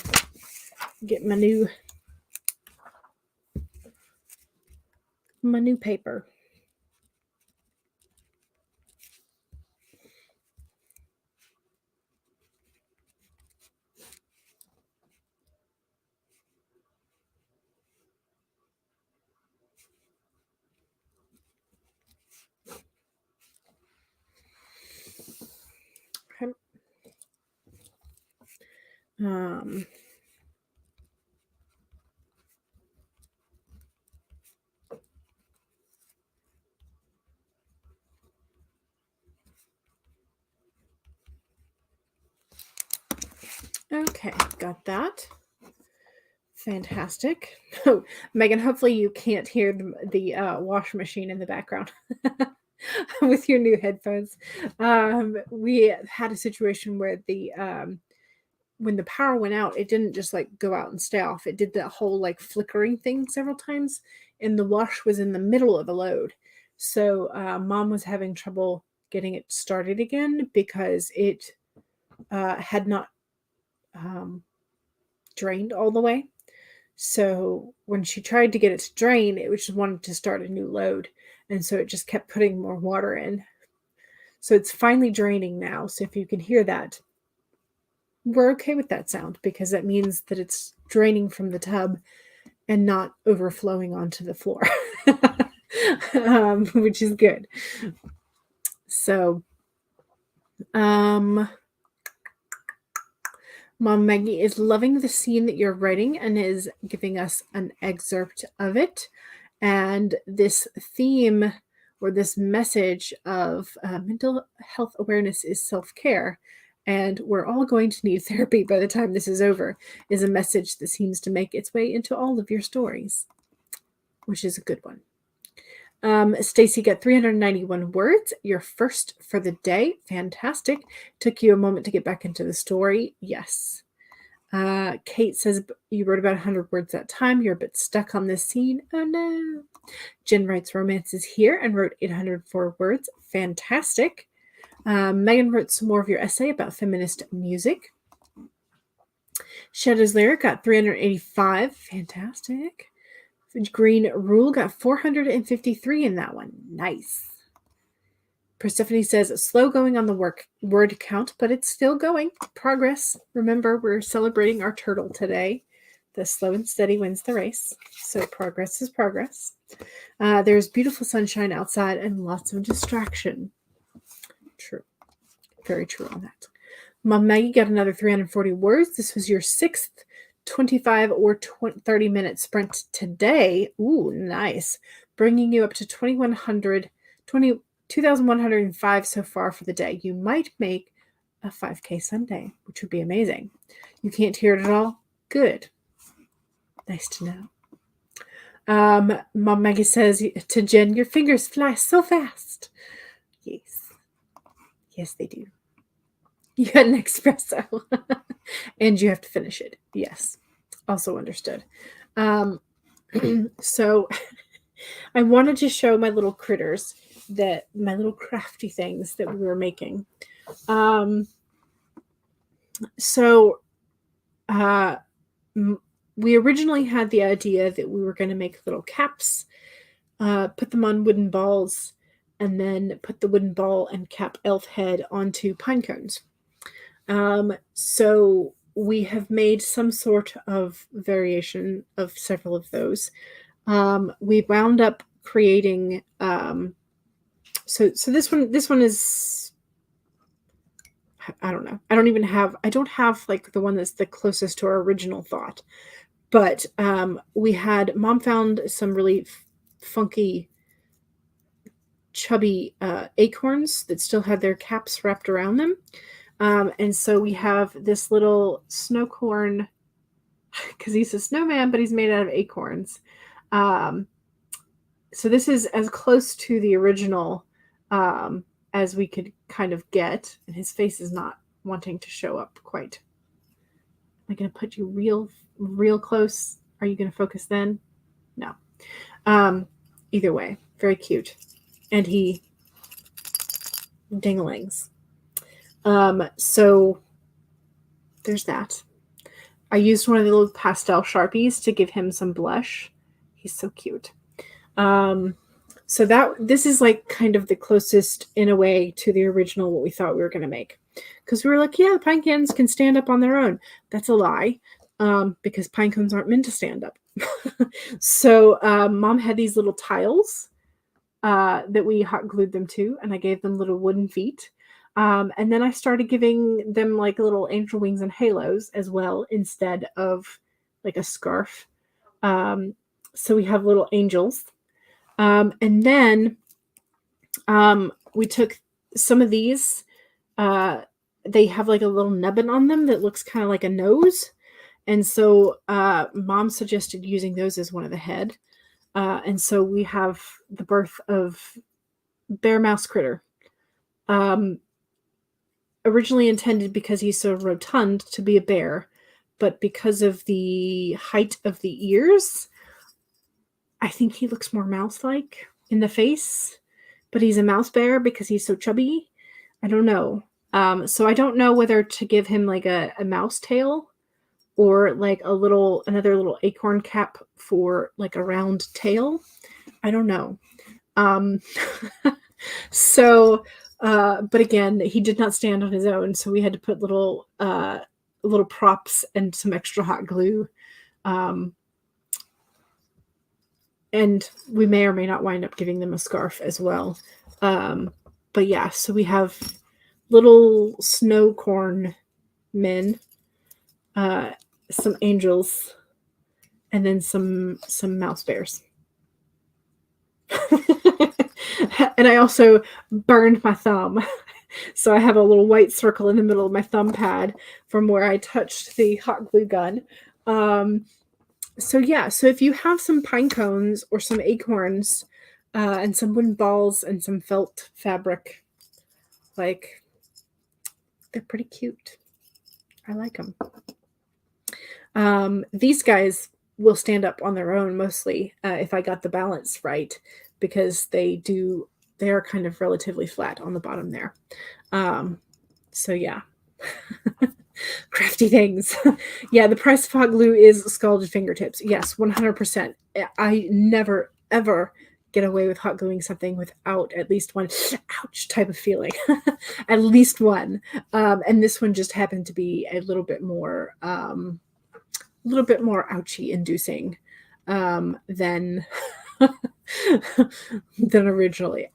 get my new paper. Okay. Okay, got that. Fantastic. Oh, Megan, hopefully you can't hear the washing machine in the background with your new headphones. We had a situation where the when the power went out, it didn't just like go out and stay off. It did that whole like flickering thing several times, and the wash was in the middle of a load. So Mom was having trouble getting it started again because it had not drained all the way. So when she tried to get it to drain, it just wanted to start a new load. And so it just kept putting more water in. So it's finally draining now. So if you can hear that, we're okay with that sound because that means that it's draining from the tub and not overflowing onto the floor, which is good. So, Mom Maggie is loving the scene that you're writing and is giving us an excerpt of it. And this theme or this message of mental health awareness is self-care, and we're all going to need therapy by the time this is over, is a message that seems to make its way into all of your stories, which is a good one. Stacy got 391 words, your first for the day. Fantastic. Took you a moment to get back into the story. Yes. Kate says you wrote about 100 words that time. You're a bit stuck on this scene. Oh no. Jen writes romance is here and wrote 804 words. Fantastic. Megan wrote some more of your essay about feminist music. Shadow's Lyric got 385. Fantastic. Green Rule got 453 in that one. Nice. Persephone says, slow going on the word count, but it's still going. Progress. Remember, we're celebrating our turtle today. The slow and steady wins the race. So progress is progress. There's beautiful sunshine outside and lots of distraction. True. Very true on that. Mom Maggie got another 340 words. This was your sixth 25 or 30-minute sprint today. Ooh, nice. Bringing you up to 2,105 so far for the day. You might make a 5K Sunday, which would be amazing. You can't hear it at all? Good. Nice to know. Mom Maggie says to Jen, your fingers fly so fast. Yes. Yes, they do. You had an espresso. And you have to finish it. Yes. Also understood. So I wanted to show my little critters, my little crafty things that we were making. We originally had the idea that we were going to make little caps, put them on wooden balls, and then put the wooden ball and cap elf head onto pine cones. So we have made some sort of variation of several of those. We wound up creating, so this one is, I don't know. I don't have like the one that's the closest to our original thought, but, Mom found some really funky, chubby, acorns that still had their caps wrapped around them. And so we have this little snow corn, because he's a snowman, but he's made out of acorns. So this is as close to the original as we could kind of get. And his face is not wanting to show up quite. Am I going to put you real close? Are you going to focus then? No. Either way, very cute. And he dinglings. So there's that. I used one of the little pastel Sharpies to give him some blush. He's so cute. So this is like kind of the closest in a way to the original what we thought we were going to make. Because we were like, yeah, pine cones can stand up on their own. That's a lie. Because pine cones aren't meant to stand up. So Mom had these little tiles that we hot glued them to, and I gave them little wooden feet. And then I started giving them like little angel wings and halos as well, instead of like a scarf. So we have little angels. And then we took some of these. They have like a little nubbin on them that looks kind of like a nose. And so Mom suggested using those as one of the head. And so we have the birth of Bear Mouse Critter. Originally intended because he's so rotund to be a bear, but because of the height of the ears, I think he looks more mouse-like in the face, but he's a mouse bear because he's so chubby. I don't know. So I don't know whether to give him like a mouse tail or like another little acorn cap for like a round tail. I don't know. But again, he did not stand on his own, so we had to put little props and some extra hot glue. And we may or may not wind up giving them a scarf as well. But yeah, so we have little snow corn men, some angels, and then some mouse bears. And I also burned my thumb. So I have a little white circle in the middle of my thumb pad from where I touched the hot glue gun. So yeah, so if you have some pine cones or some acorns and some wooden balls and some felt fabric, like, they're pretty cute. I like them. These guys will stand up on their own mostly if I got the balance right, because they are kind of relatively flat on the bottom there. So yeah. Crafty things. Yeah, the price of hot glue is scalded fingertips. Yes, 100%. I never, ever get away with hot gluing something without at least one ouch type of feeling. At least one. And this one just happened to be a little bit more ouchy inducing than than originally.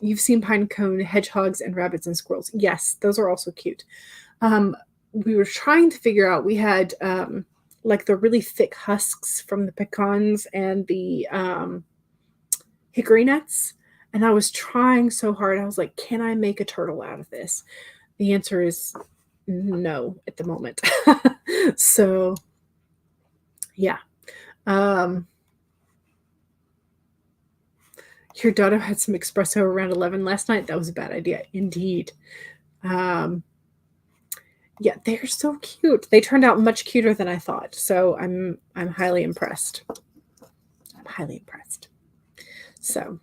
You've seen pine cone hedgehogs and rabbits and squirrels. Yes, those are also cute. We were trying to figure out, we had like the really thick husks from the pecans and the hickory nuts. And I was trying so hard. I was like, can I make a turtle out of this? The answer is no at the moment. So yeah. Your daughter had some espresso around 11 last night. That was a bad idea. Indeed. Yeah, they're so cute. They turned out much cuter than I thought. So I'm highly impressed. I'm highly impressed. So,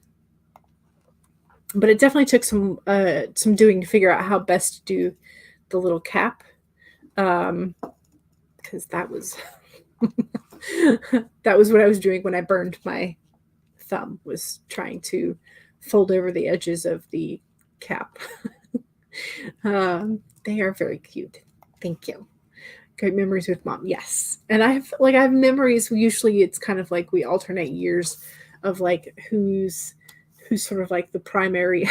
but it definitely took some doing to figure out how best to do the little cap. Because that was that was what I was doing when I burned my thumb, was trying to fold over the edges of the cap. They are very cute. Thank you. Great memories with Mom. Yes. And I have memories. Usually it's kind of like we alternate years of like who's sort of like the primary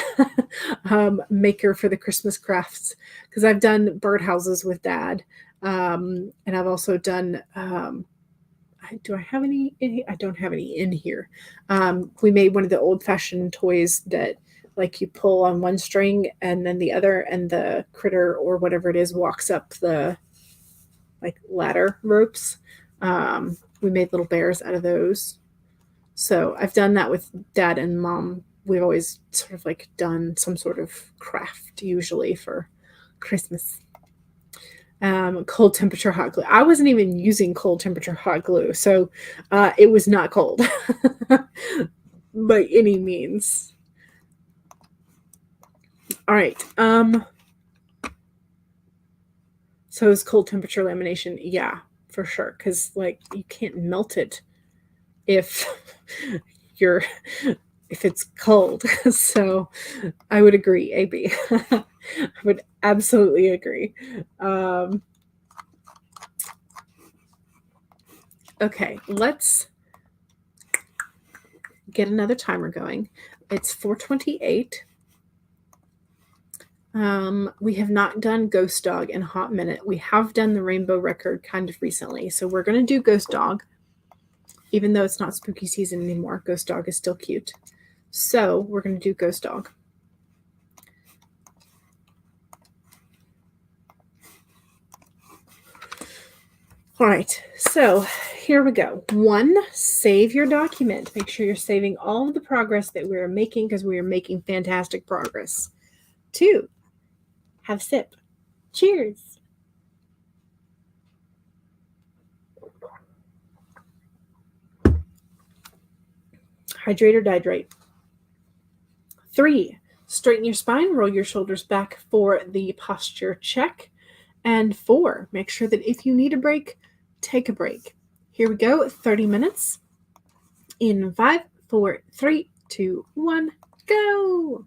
maker for the Christmas crafts. Because I've done birdhouses with Dad. And I've also done, do I have any in here? I don't have any in here. We made one of the old-fashioned toys that like you pull on one string and then the other, and the critter or whatever it is walks up the like ladder ropes. We made little bears out of those. So I've done that with Dad and Mom. We've always sort of like done some sort of craft, usually for Christmas. Cold temperature hot glue. I wasn't even using cold temperature hot glue, so it was not cold by any means. All right. So is cold temperature lamination? Yeah, for sure. Because like you can't melt it if you're if it's cold. So I would agree, AB. I would absolutely agree. Okay, let's get another timer going. It's 4:28. We have not done Ghost Dog in a hot minute. We have done the Rainbow Record kind of recently. So we're going to do Ghost Dog. Even though it's not spooky season anymore, Ghost Dog is still cute. So we're going to do Ghost Dog. All right, so here we go. 1, save your document. Make sure you're saving all of the progress that we're making because we are making fantastic progress. 2, have a sip. Cheers. Hydrate or dihydrate. 3, straighten your spine, roll your shoulders back for the posture check. And 4, make sure that if you need a break, take a break. Here we go, 30 minutes. In 5, 4, 3, 2, 1, go.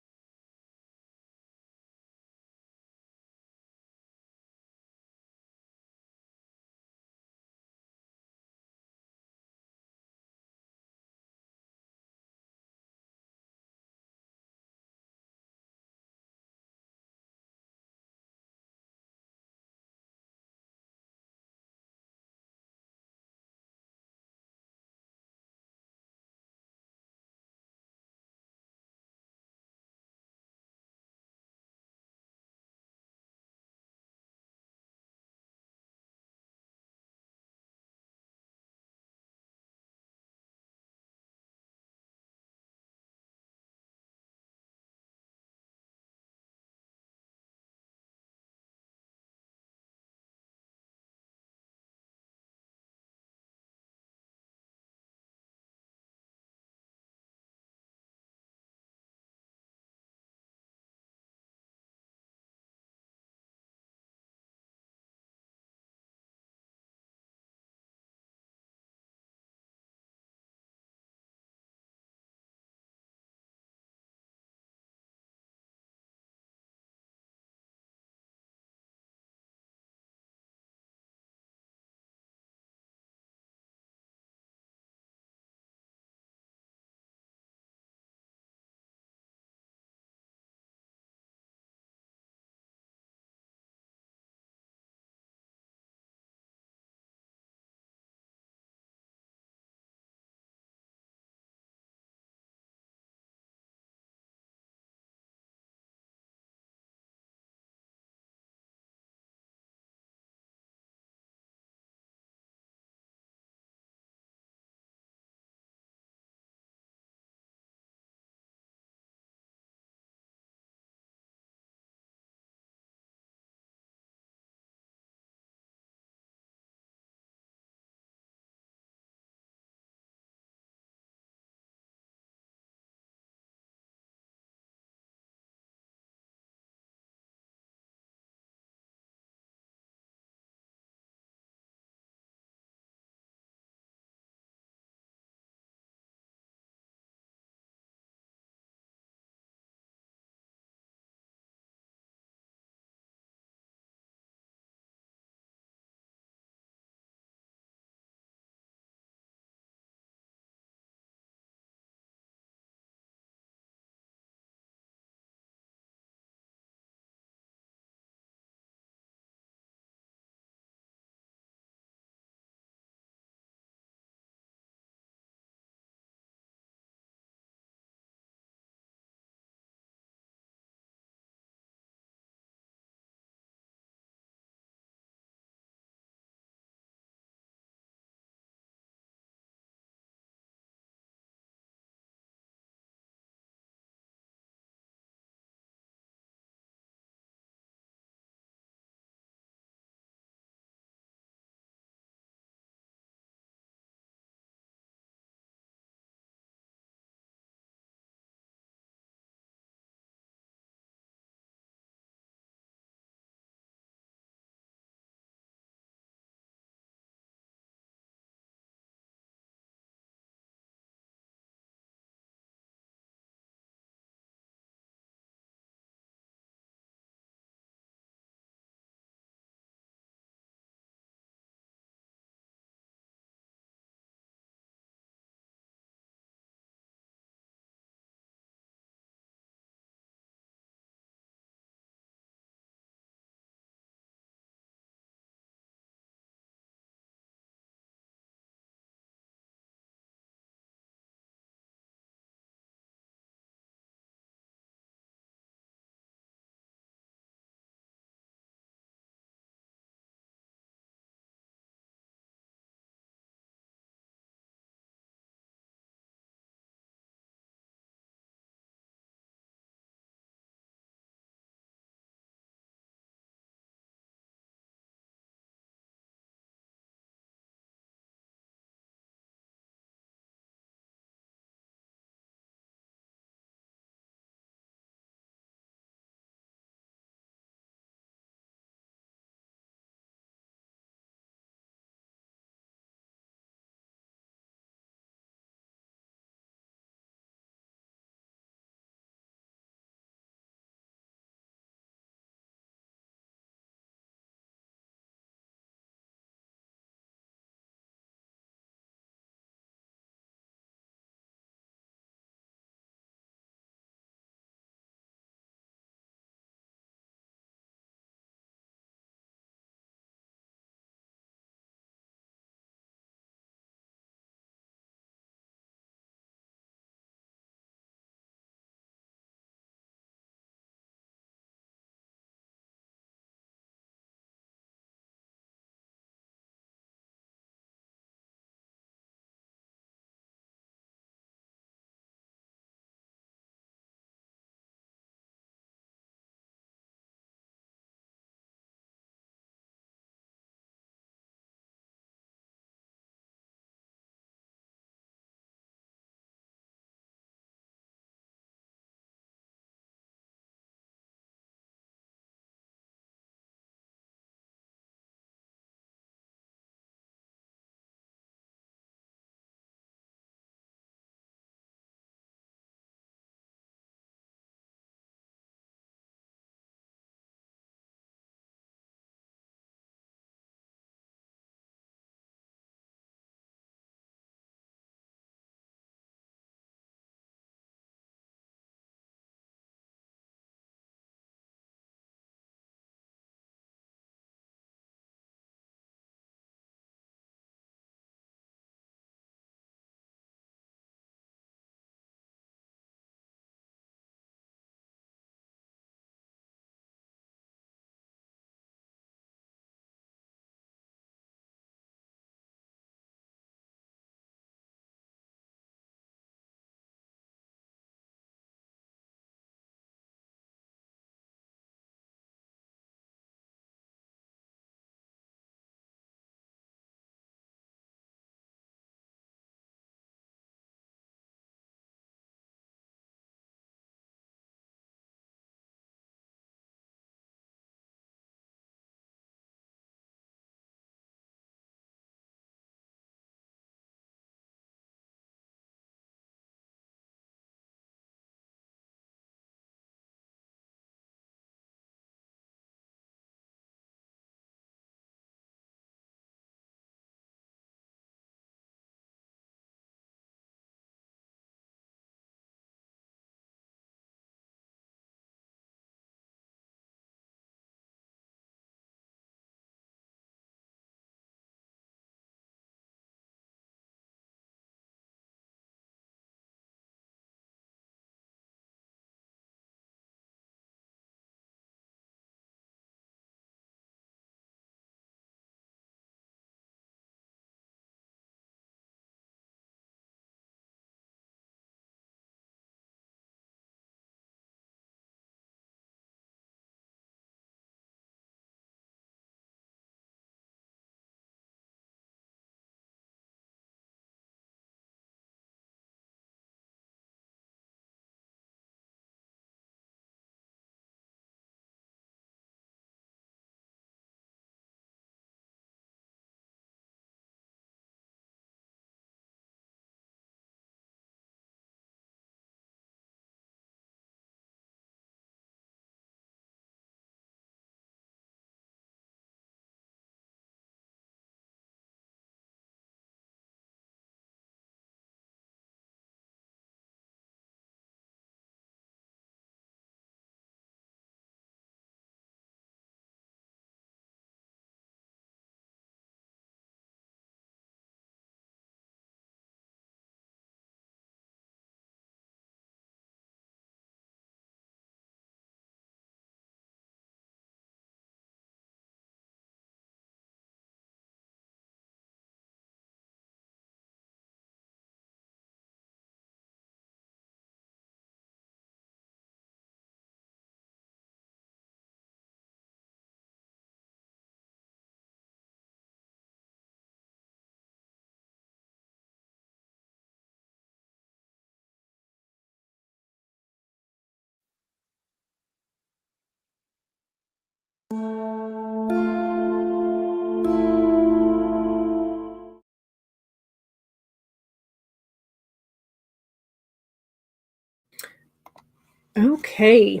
Okay.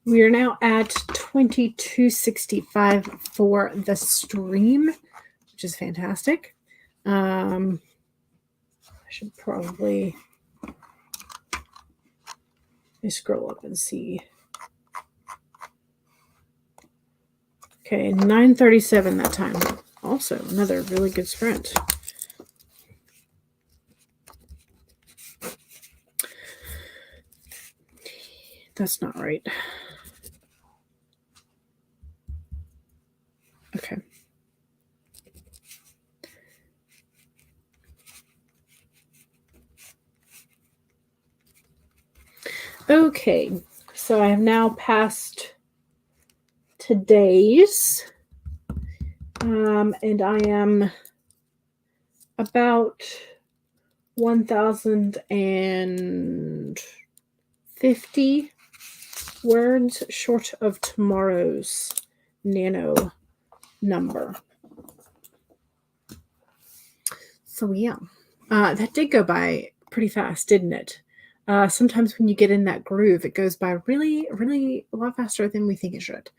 We are now at 2265 for the stream, which is fantastic. I should probably scroll up and see. Okay, 9:37 that time. Also, another really good sprint. That's not right. Okay. Okay, so I have now passed today's, and I am about 1,050 words short of tomorrow's nano number. So yeah, that did go by pretty fast, didn't it? Sometimes when you get in that groove, it goes by really, really a lot faster than we think it should.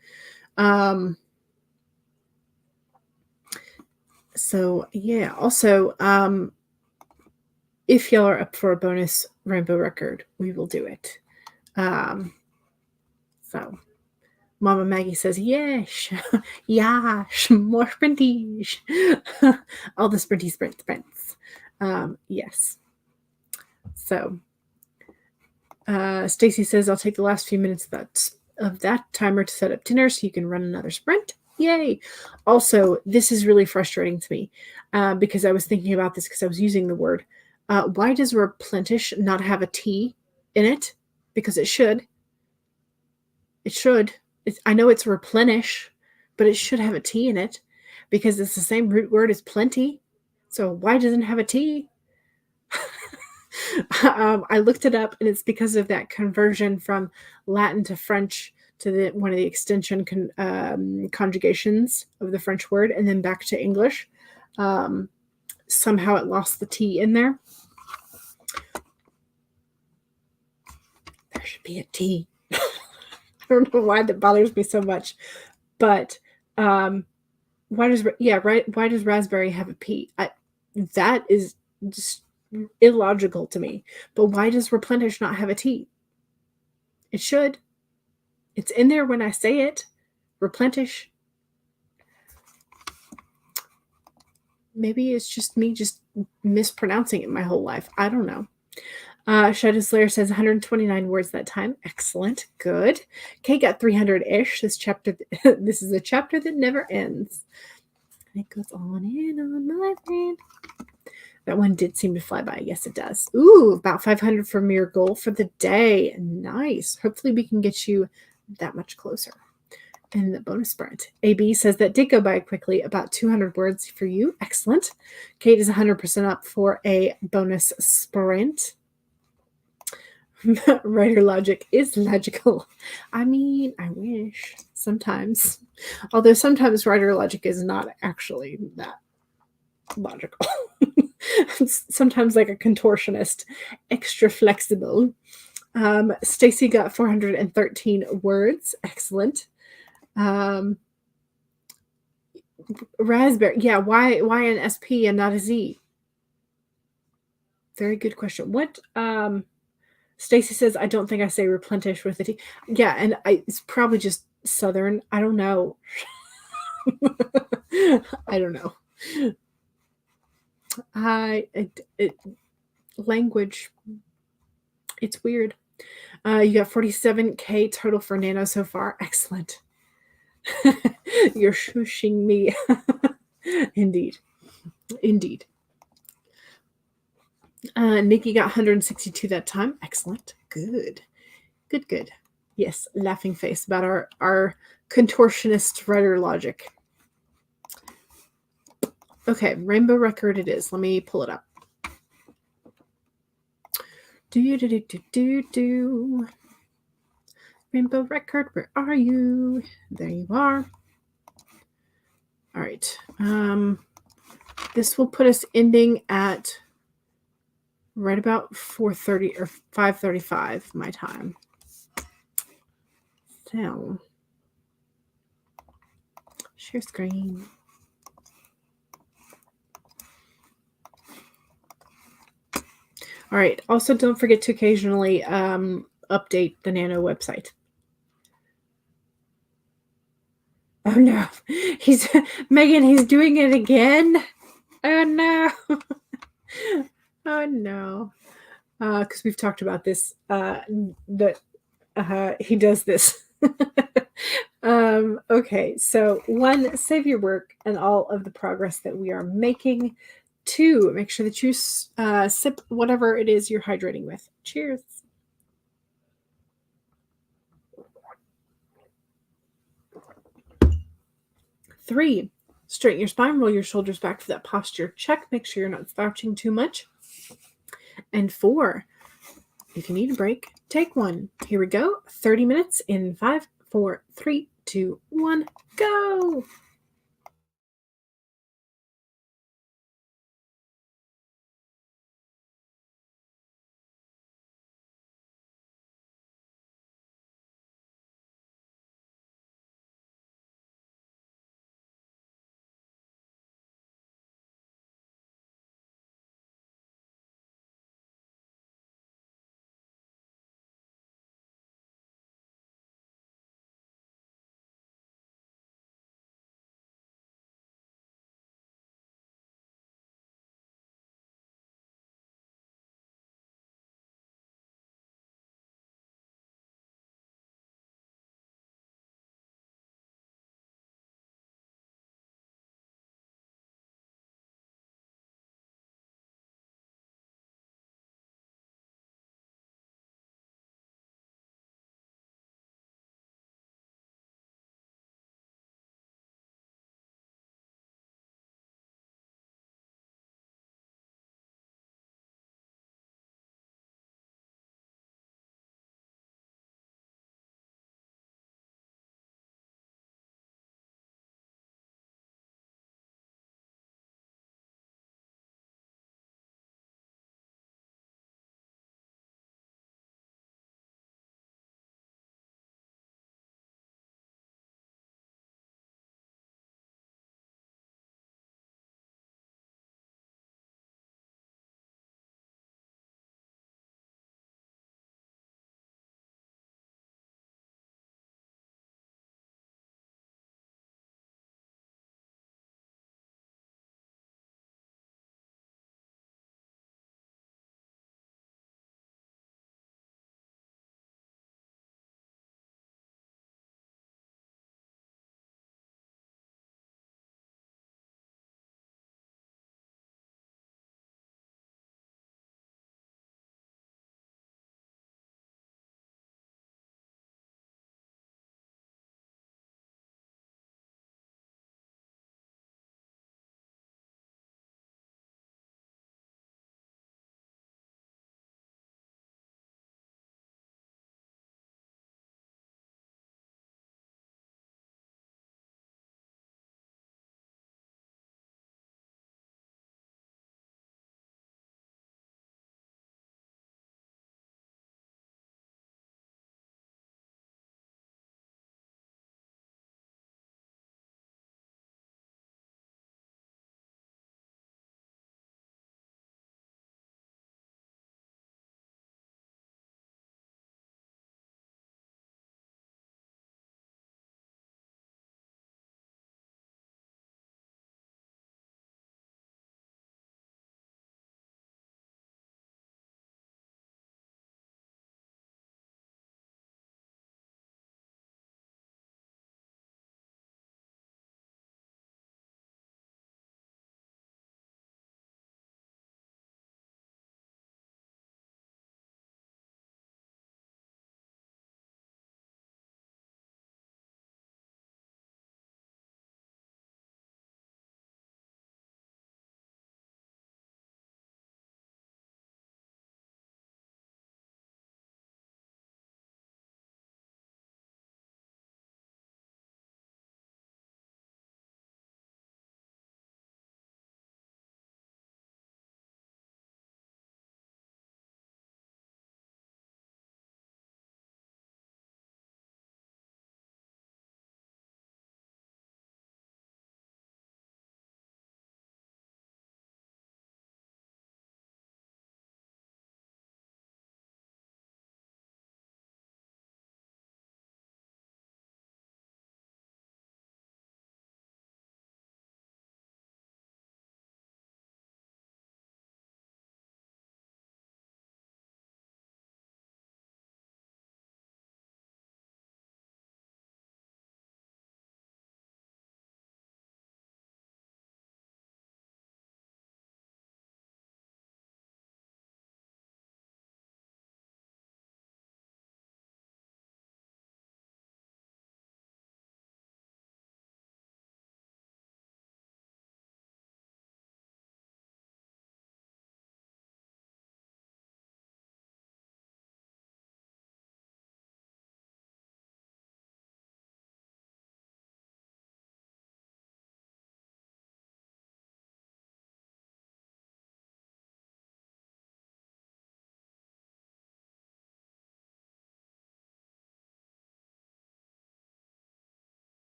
So yeah, also, if y'all are up for a bonus rainbow record, we will do it. So Mama Maggie says, yes, yes, more sprinties. All the sprints. Yes. So Stacy says, I'll take the last few minutes of that timer to set up dinner so you can run another sprint. Yay. Also, this is really frustrating to me because I was thinking about this because I was using the word. Why does replenish not have a T in it? Because it should. It should. I know it's replenish, but it should have a T in it because it's the same root word as plenty. So why doesn't it have a T? I looked it up, and it's because of that conversion from Latin to French to one of the extension conjugations of the French word, and then back to English. Somehow it lost the T in there. There should be a T. I don't know why that bothers me so much, but why does raspberry have a P? That is just illogical to me. But why does replenish not have a T? It should. It's in there when I say it. Replenish. Maybe it's just me just mispronouncing it my whole life. I don't know. Shadow Slayer says 129 words that time. Excellent. Good. Kate got 300-ish. This is a chapter that never ends. And it goes on and on, my friend. That one did seem to fly by. Yes, it does. Ooh, about 500 from your goal for the day. Nice. Hopefully we can get you that much closer in the bonus sprint. AB says that did go by quickly. About 200 words for you. Excellent. Kate is 100% up for a bonus sprint. Writer logic is logical. I mean, I wish sometimes. Although sometimes writer logic is not actually that logical. Sometimes like a contortionist, extra flexible. Stacy got 413 words. Excellent. Raspberry. Yeah, why an SP and not a Z? Very good question. What Stacy says, I don't think I say replenish with a T. Yeah, and it's probably just Southern. I don't know. I don't know. Language. It's weird. You got 47K total for Nano so far. Excellent. You're shushing me. Indeed. Nikki got 162 that time. Excellent. Good. Yes, laughing face about our contortionist writer logic. Okay, rainbow record it is. Let me pull it up. Do. Rainbow record, where are you? There you are. All right. This will put us ending at right about 4:30 or 5:35 my time. So, share screen. All right. Also, don't forget to occasionally update the Nano website. Oh no, he's Megan. He's doing it again. Oh no. Oh no. Because we've talked about this. That he does this. Okay, so 1, save your work and all of the progress that we are making. 2, make sure that you sip whatever it is you're hydrating with. Cheers. 3, straighten your spine, roll your shoulders back for that posture check. Make sure you're not slouching too much. And 4, if you need a break, take one. Here we go. 30 minutes in 5, 4, 3, 2, 1, go.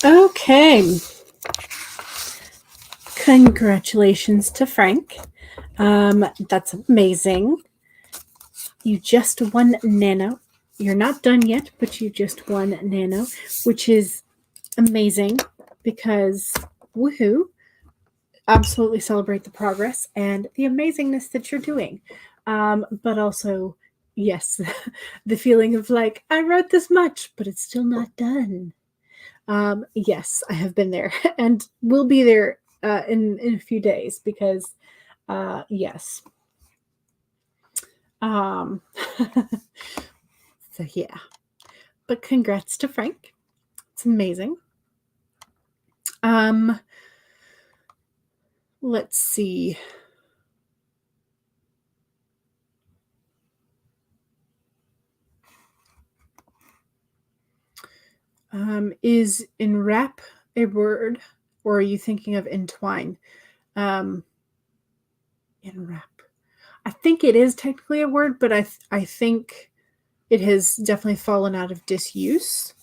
Okay. Congratulations to Frank. That's amazing. You just won Nano. You're not done yet, but you just won Nano, which is amazing because woohoo, absolutely celebrate the progress and the amazingness that you're doing. But also, yes, the feeling of like, I wrote this much, but it's still not done. Yes, I have been there and will be there in a few days because, yes. So, yeah. But congrats to Frank. It's amazing. Let's see. Is enwrap a word, or are you thinking of entwine? Enwrap. I think it is technically a word, but I think it has definitely fallen out of disuse,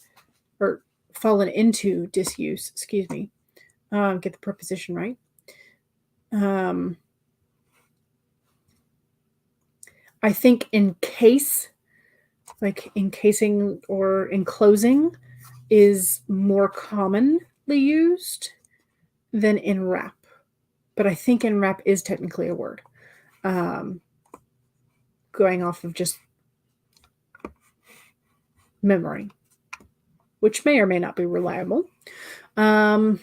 or fallen into disuse. Excuse me. Get the preposition right. I think encase, like encasing or enclosing, is more commonly used than enwrap. But I think enwrap is technically a word. Going off of just memory, which may or may not be reliable. Yeah,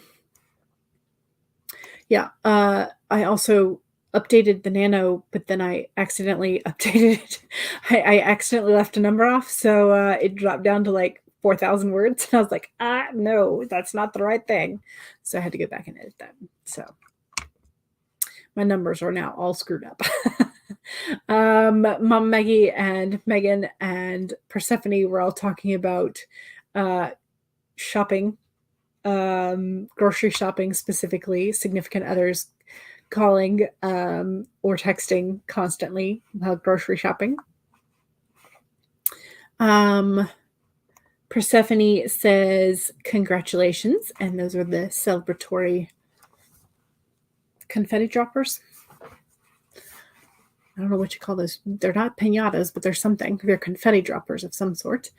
I also updated the Nano, but then I accidentally updated it. I accidentally left a number off, so it dropped down to like 4,000 words. And I was like, no, that's not the right thing. So I had to go back and edit that. So my numbers are now all screwed up. Mom Maggie and Megan and Persephone were all talking about shopping, grocery shopping specifically, significant others calling or texting constantly about grocery shopping. Persephone says congratulations, and those are the celebratory confetti droppers. I don't know what you call those. They're not piñatas, but they're something. They're confetti droppers of some sort.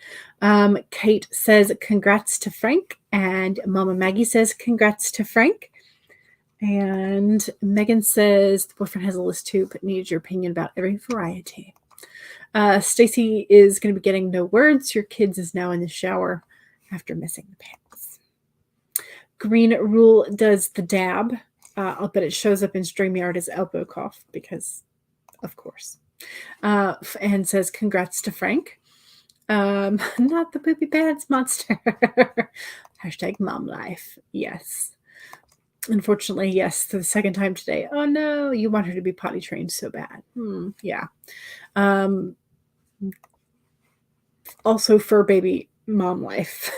Kate says congrats to Frank, and Mama Maggie says congrats to Frank. And Megan says the boyfriend has a list too, but needs your opinion about every variety. Stacy is going to be getting no words. Your kids is now in the shower after missing the pants. Green Rule does the dab, but it shows up in StreamYard as elbow cough because, of course. And says congrats to Frank. Not the poopy pants monster. Hashtag mom life. Yes. Unfortunately, yes, for the second time today. Oh no, you want her to be potty trained so bad. Yeah. Also, fur baby mom life.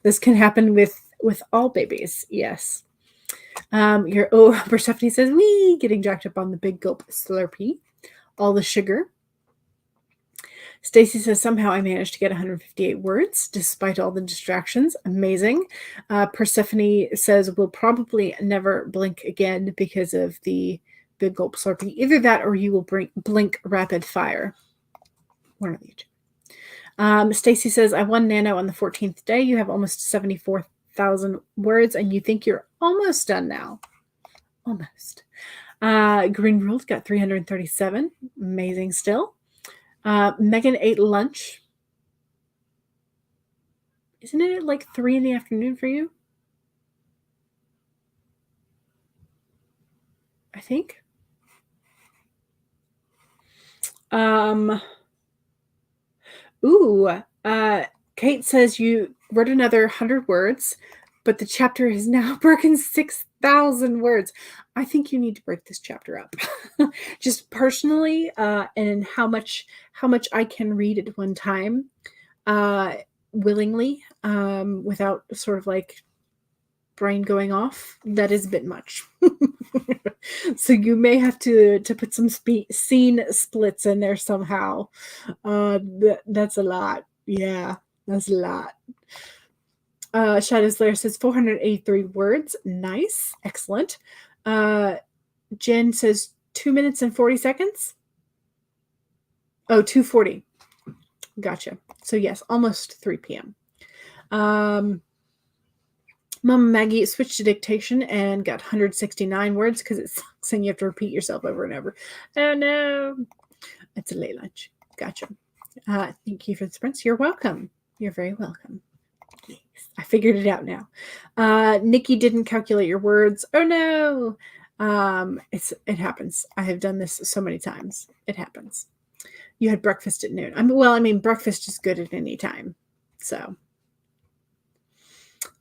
This can happen with all babies. Yes. Persephone says, wee, getting jacked up on the big gulp Slurpee. All the sugar. Stacy says, somehow I managed to get 158 words despite all the distractions. Amazing. Persephone says, we'll probably never blink again because of the big gulp Slurpee. Either that or you will blink rapid fire. One of the two. Stacy says, I won Nano on the 14th day. You have almost 74,000 words and you think you're almost done now. Almost. Green Ruled got 337. Amazing still. Megan ate lunch. Isn't it like 3 in the afternoon for you? I think. Kate says you wrote another 100 words, but the chapter is now broken 6,000 words. I think you need to break this chapter up. Just personally, and how much I can read at one time, willingly, without sort of like brain going off. That is a bit much. So you may have to put some scene splits in there somehow. That's a lot. Yeah, that's a lot. Shadow's Lair says 483 words. Nice. Excellent. Jen says 2 minutes and 40 seconds. Oh, 2:40. Gotcha. So yes, almost 3 p.m. Mama Maggie switched to dictation and got 169 words because it sucks and you have to repeat yourself over and over. Oh no. It's a late lunch. Gotcha. Thank you for the sprints. You're welcome. You're very welcome. I figured it out now. Nikki didn't calculate your words. Oh no. It happens. I have done this so many times. It happens. You had breakfast at noon. I mean, breakfast is good at any time. So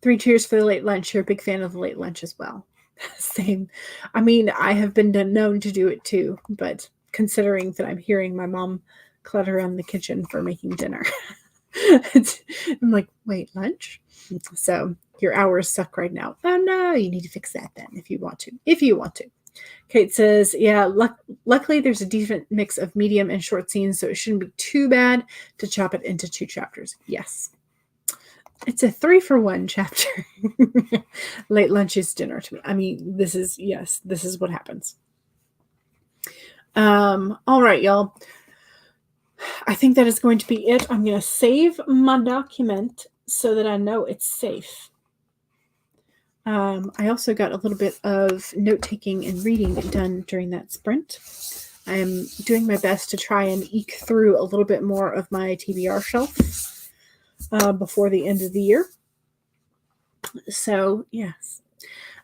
3 cheers for the late lunch. You're a big fan of the late lunch as well. Same. I mean, I have been known to do it too, but considering that I'm hearing my mom clutter around the kitchen for making dinner, I'm like, wait, lunch? So your hours suck right now. Oh no, you need to fix that then if you want to. If you want to. Kate says, yeah, luckily there's a decent mix of medium and short scenes, so it shouldn't be too bad to chop it into 2 chapters. Yes. It's a 3-for-1 chapter. Late lunch is dinner to me. I mean, this is what happens. All right, y'all. I think that is going to be it. I'm going to save my document so that I know it's safe. I also got a little bit of note-taking and reading done during that sprint. I'm doing my best to try and eke through a little bit more of my TBR shelf before the end of the year. So, yes.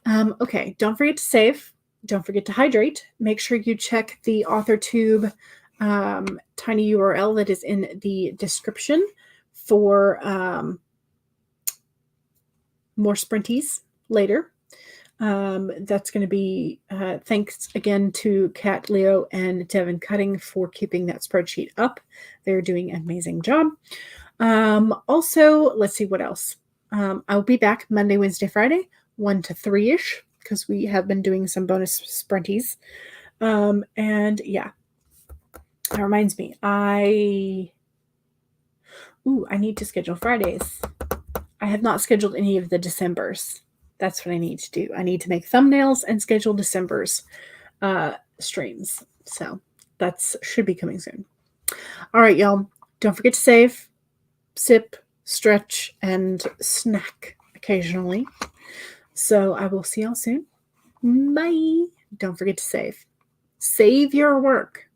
Okay, don't forget to save. Don't forget to hydrate. Make sure you check the authortube tiny URL that is in the description for more sprinties later. That's going to be thanks again to Kat, Leo, and Devin Cutting for keeping that spreadsheet up. They're doing an amazing job. Also, let's see what else. I'll be back Monday, Wednesday, Friday, 1 to 3-ish, because we have been doing some bonus sprinties. And yeah, that reminds me, I need to schedule Fridays. I have not scheduled any of the Decembers. That's what I need to do. I need to make thumbnails and schedule December's streams. So that should be coming soon. All right, y'all. Don't forget to save, sip, stretch, and snack occasionally. So I will see y'all soon. Bye. Don't forget to save. Save your work.